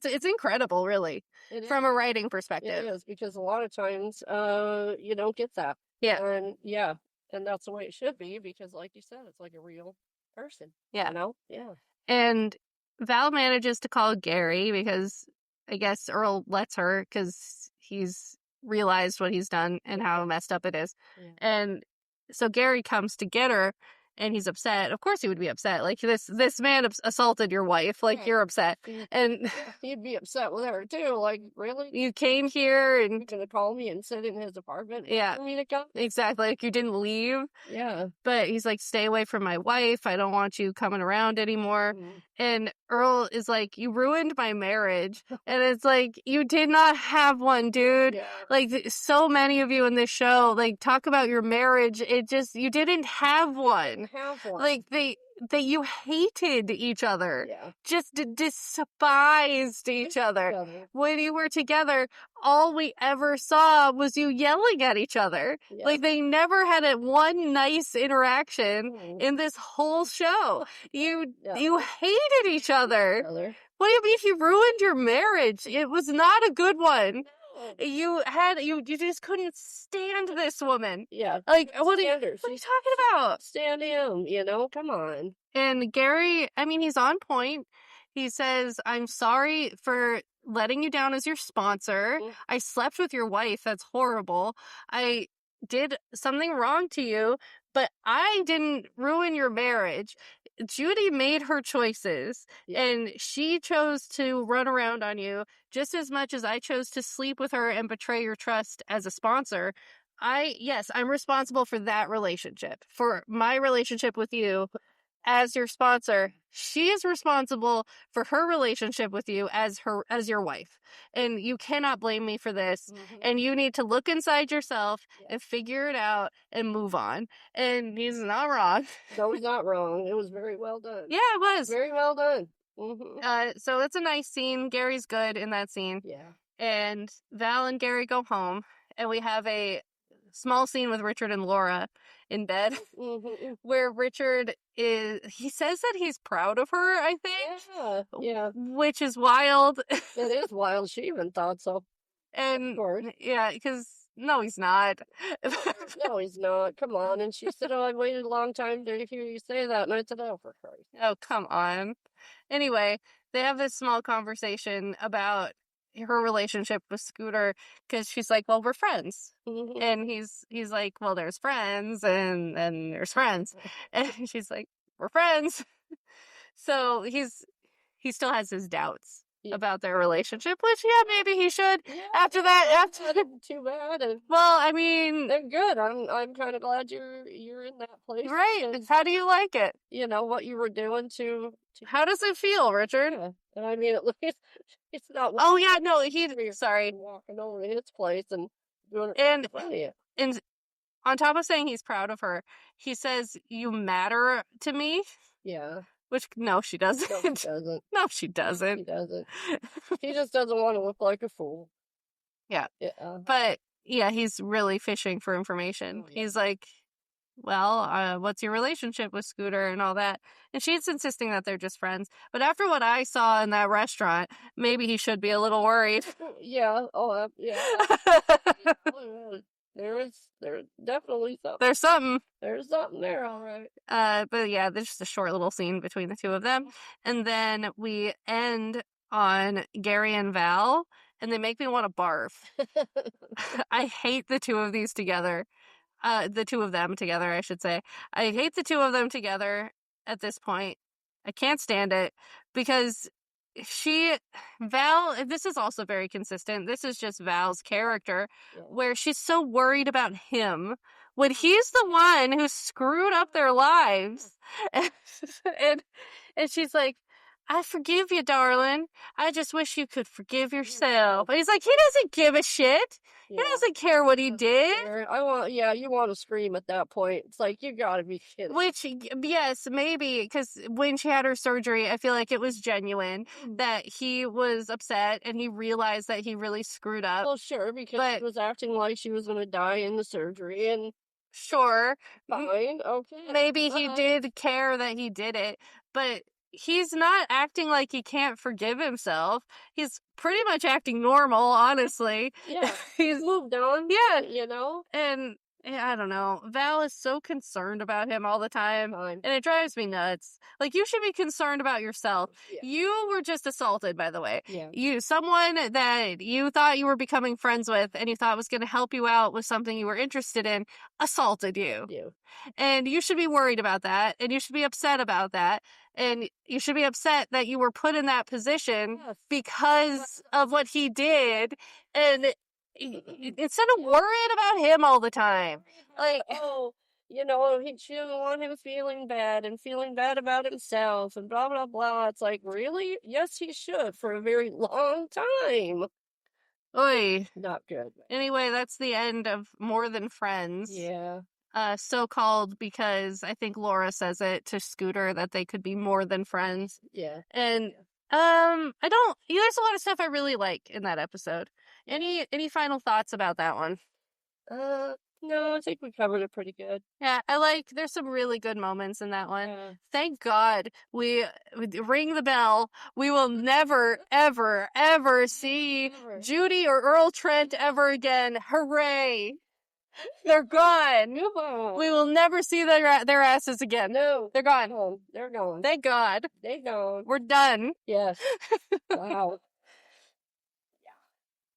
It's incredible, really, from a writing perspective. It is, because a lot of times you don't get that. Yeah. And that's the way it should be, because like you said, it's like a real person. Yeah. Yeah. And Val manages to call Gary because I guess Earl lets her because he's realized what he's done and how messed up it is. Yeah. And so Gary comes to get her. And he's upset. Of course he would be upset. Like, this man assaulted your wife. Like, you're upset. And he'd be upset with her, too. Like, really? You came here and... You're going to call me and sit in his apartment? Yeah. For me to come? Exactly. Like, you didn't leave. Yeah. But he's like, stay away from my wife. I don't want you coming around anymore. Mm-hmm. And Earl is like, you ruined my marriage. And it's like, you did not have one, dude. Yeah. Like, so many of you in this show, like, talk about your marriage. You didn't have one. Like, you hated each other. Yeah. Just despised each other. When you were together, all we ever saw was you yelling at each other. Yeah. Like, they never had one nice interaction in this whole show. You hated each other. What do you mean he ruined your marriage? It was not a good one. You just couldn't stand this woman. Yeah. Like, what are you talking about? Stand him, come on. And Gary, I mean, he's on point. He says, I'm sorry for letting you down as your sponsor. Mm-hmm. I slept with your wife. That's horrible. I did something wrong to you, but I didn't ruin your marriage. Judy made her choices, and she chose to run around on you just as much as I chose to sleep with her and betray your trust as a sponsor. I'm responsible for that relationship, for my relationship with you as your sponsor. She is responsible for her relationship with you as your wife. And you cannot blame me for this. Mm-hmm. And you need to look inside yourself and figure it out and move on. And he's not wrong. No, he's not wrong. It was very well done. Yeah, it was. Very well done. Mm-hmm. So it's a nice scene. Gary's good in that scene. Yeah. And Val and Gary go home, and we have a small scene with Richard and Laura in bed, mm-hmm. where Richard he says that he's proud of her, I think. Yeah. Which is wild. It is wild. She even thought so. And, yeah, because No, he's not. No, he's not. Come on. And she said, "Oh, I waited a long time to hear you say that." And I said, "Oh, for Christ." Oh, come on. Anyway, they have this small conversation about her relationship with Scooter because she's like, "Well, we're friends," Mhm. and he's like, "Well, there's friends and there's friends," and she's like, "We're friends." So he still has his doubts Yeah. about their relationship, which maybe he should. Yeah, After that, after too bad. And well, I mean, they're good. I'm kind of glad you're in that place. right? Because, How do you like it? you know what you were doing to How does it feel, Richard? yeah. And I mean, at least it's not Oh yeah, no, sorry. walking over to his place and doing it And in front of you. and on top of saying he's proud of her, he says, "You matter to me," Yeah. which no, she doesn't. No, he doesn't. No, she He doesn't. doesn't. He just doesn't want to look like a fool. Yeah. Yeah. But yeah, he's really fishing for information. Oh, yeah. He's like, "Well, what's your relationship with Scooter and all that?" And she's insisting that they're just friends. But after what I saw in that restaurant, maybe he should be a little worried. Yeah. Oh, yeah. Oh, yeah. There's definitely something. There's something. There's something there, all right. But yeah, there's just a short little scene between the two of them. And then we end on Gary and Val, and they make me want to barf. I hate the two of these together. The two of them together, I should say. I hate the two of them together at this point. I can't stand it because Val, this is also very consistent. This is just Val's character, Yeah. where she's so worried about him when he's the one who screwed up their lives. And, and she's like, "I forgive you, darling. I just wish you could forgive yourself." And he's like, he doesn't give a shit. He Yeah. doesn't care what he did. You want to scream at that point. It's like, you gotta be kidding. Which, yes, maybe, because when she had her surgery, I feel like it was genuine that he was upset and he realized that he really screwed up. Well, sure, because she was acting like she was gonna die in the surgery, and Sure, fine, okay. maybe he did care that he did it, but he's not acting like he can't forgive himself. He's pretty much acting normal, honestly. Yeah, He's moved on. Yeah. You know? And I don't know. Val is so concerned about him all the time, Fine. and it drives me nuts. Like, you should be concerned about yourself. Yeah. You were just assaulted, by the way. Yeah. Someone that you thought you were becoming friends with and you thought was going to help you out with something you were interested in assaulted you. And you should be worried about that, and you should be upset about that, and you should be upset that you were put in that position because of what he did, and instead of worrying about him all the time. Like, oh, you know, she doesn't want him feeling bad and feeling bad about himself and blah, blah, blah. It's like, really? Yes, he should for a very long time. oy. Not good. Anyway, that's the end of More Than Friends. Yeah. So called because I think Laura says it to Scooter that they could be more than friends. Yeah. And there's a lot of stuff I really like in that episode. Any final thoughts about that one? No, I think we covered it pretty good. Yeah, there's some really good moments in that one. Yeah. Thank God we ring the bell. We will never, ever, ever see Judy or Earl Trent ever again. Hooray! They're gone. Goodbye. We will never see their asses again. No. They're gone. They're gone. Thank God. They're gone. We're done. Yes. Wow.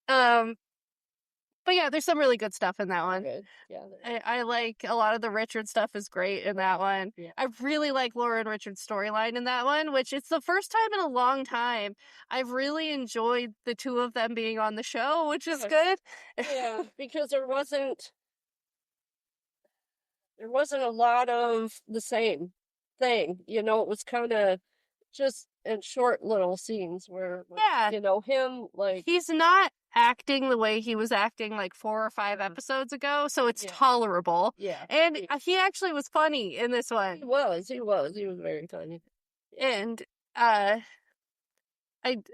But yeah, there's some really good stuff in that one. Good. Yeah. I like a lot of the Richard stuff is great in that one. Yeah. I really like Laura and Richard's storyline in that one, which it's the first time in a long time I've really enjoyed the two of them being on the show, which is good. Yeah, because there wasn't a lot of the same thing. You know, it was kind of just in short little scenes where, you know, him, like... He's not acting the way he was acting like 4 or 5 episodes ago, so it's tolerable. Yeah. And he actually was funny in this one. He was very funny. And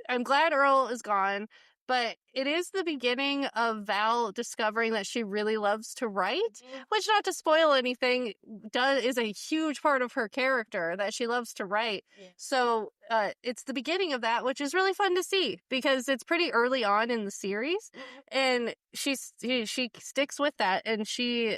I'm glad Earl is gone, But it is the beginning of Val discovering that she really loves to write, which, not to spoil anything, is a huge part of her character, that she loves to write. Yeah. So it's the beginning of that, which is really fun to see because it's pretty early on in the series, and she sticks with that, and she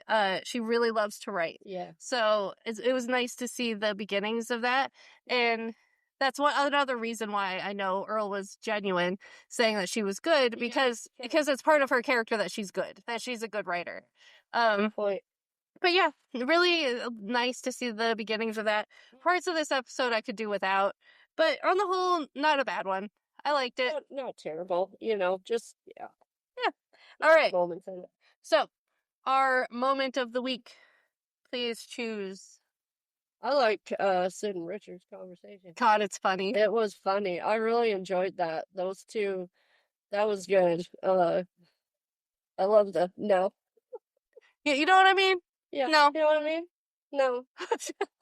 really loves to write. Yeah. So it was nice to see the beginnings of that, and that's another reason why I know Earl was genuine, saying that she was good, because it's part of her character that she's good, that she's a good writer. But yeah, really nice to see the beginnings of that. Parts of this episode I could do without, but on the whole, not a bad one. I liked it. Not terrible, just, yeah. Yeah. All right. Moments in it. So, our moment of the week. Please choose. I liked Sid and Richard's conversation. God, it's funny. It was funny. I really enjoyed that. Those two, that was good. I love the no. Yeah, you know what I mean? Yeah. No. You know what I mean? No.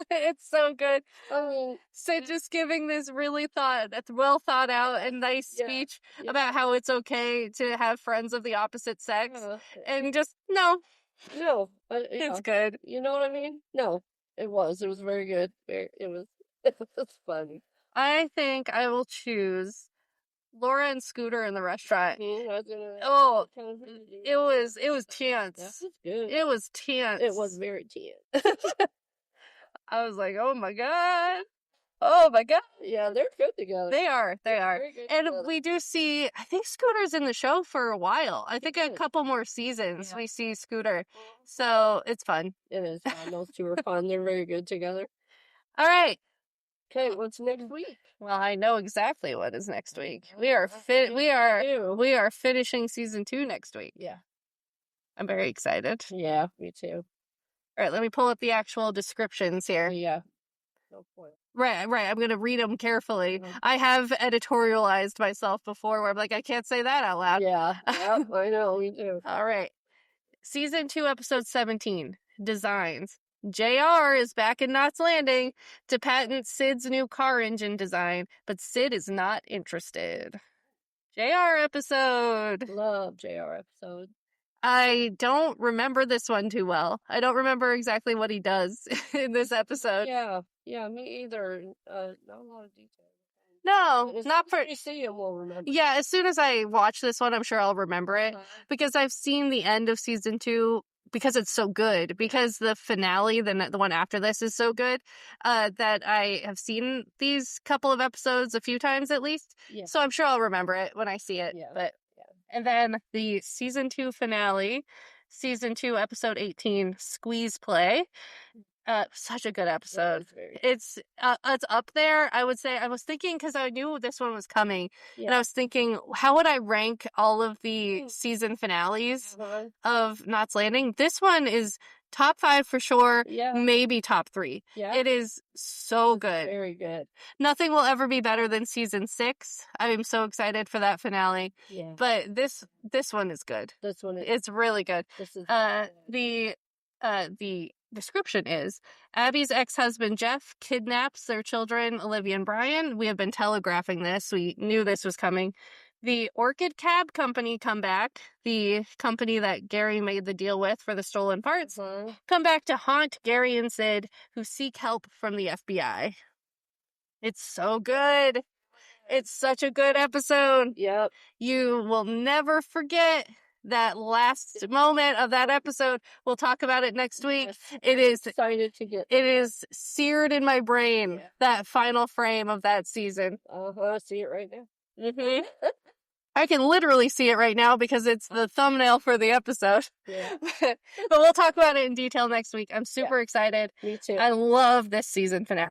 It's so good. I mean, Sid just giving this really well thought out and nice speech about how it's okay to have friends of the opposite sex, and just no. No. It's good. You know what I mean? No. It was very good. It was funny. I think I will choose Laura and Scooter in the restaurant. Oh, it was tense. That was good. It was tense. It was very tense. I was like, oh my god. Oh my god. Yeah, they're good together. They are. And together. we do see, I think Scooter's in the show for a while. I think a couple more seasons we see Scooter. So it's fun. It is fun. Those two are fun. They're very good together. All right. Okay, what's next week? Well, I know exactly what is next week. We are finishing season 2 next week. Yeah. I'm very excited. Yeah, me too. All right, let me pull up the actual descriptions here. Yeah. No point. Right. I'm going to read them carefully. I have editorialized myself before where I'm like, I can't say that out loud. Yeah. Yep, I know, me too. All right. Season 2, episode 17, Designs. JR is back in Knots Landing to patent Sid's new car engine design, but Sid is not interested. JR episode. Love JR episode. I don't remember this one too well. I don't remember exactly what he does in this episode. Yeah, me either. Not a lot of detail. No, not for. You see him, we'll remember. Yeah, as soon as I watch this one, I'm sure I'll remember it because I've seen the end of season 2 because it's so good. Because the finale, the one after this, is so good that I have seen these couple of episodes a few times at least. Yeah. So I'm sure I'll remember it when I see it. Yeah. And then the season 2 finale, season 2, episode 18, Squeeze Play. Such a good episode. It's up there. I would say, I was thinking, because I knew this one was coming, and I was thinking, how would I rank all of the season finales of Knots Landing? This one is top 5 for sure, maybe top 3. Yeah. It is so good. Very good. Nothing will ever be better than season 6. I'm so excited for that finale. Yeah. But this one is good. This one is. It's really good. This is the description is, Abby's ex-husband Jeff kidnaps their children, Olivia and Brian. We have been telegraphing this. We knew this was coming. The Orchid Cab Company come back, the company that Gary made the deal with for the stolen parts, come back to haunt Gary and Sid, who seek help from the FBI. It's so good. It's such a good episode. Yep. You will never forget that last moment of that episode. We'll talk about it next week. Yes. It is excited to get. It is seared in my brain. Yeah. That final frame of that season. I see it right now. Mm-hmm. I can literally see it right now because it's the thumbnail for the episode. Yeah. But we'll talk about it in detail next week. I'm super excited. Me too. I love this season finale.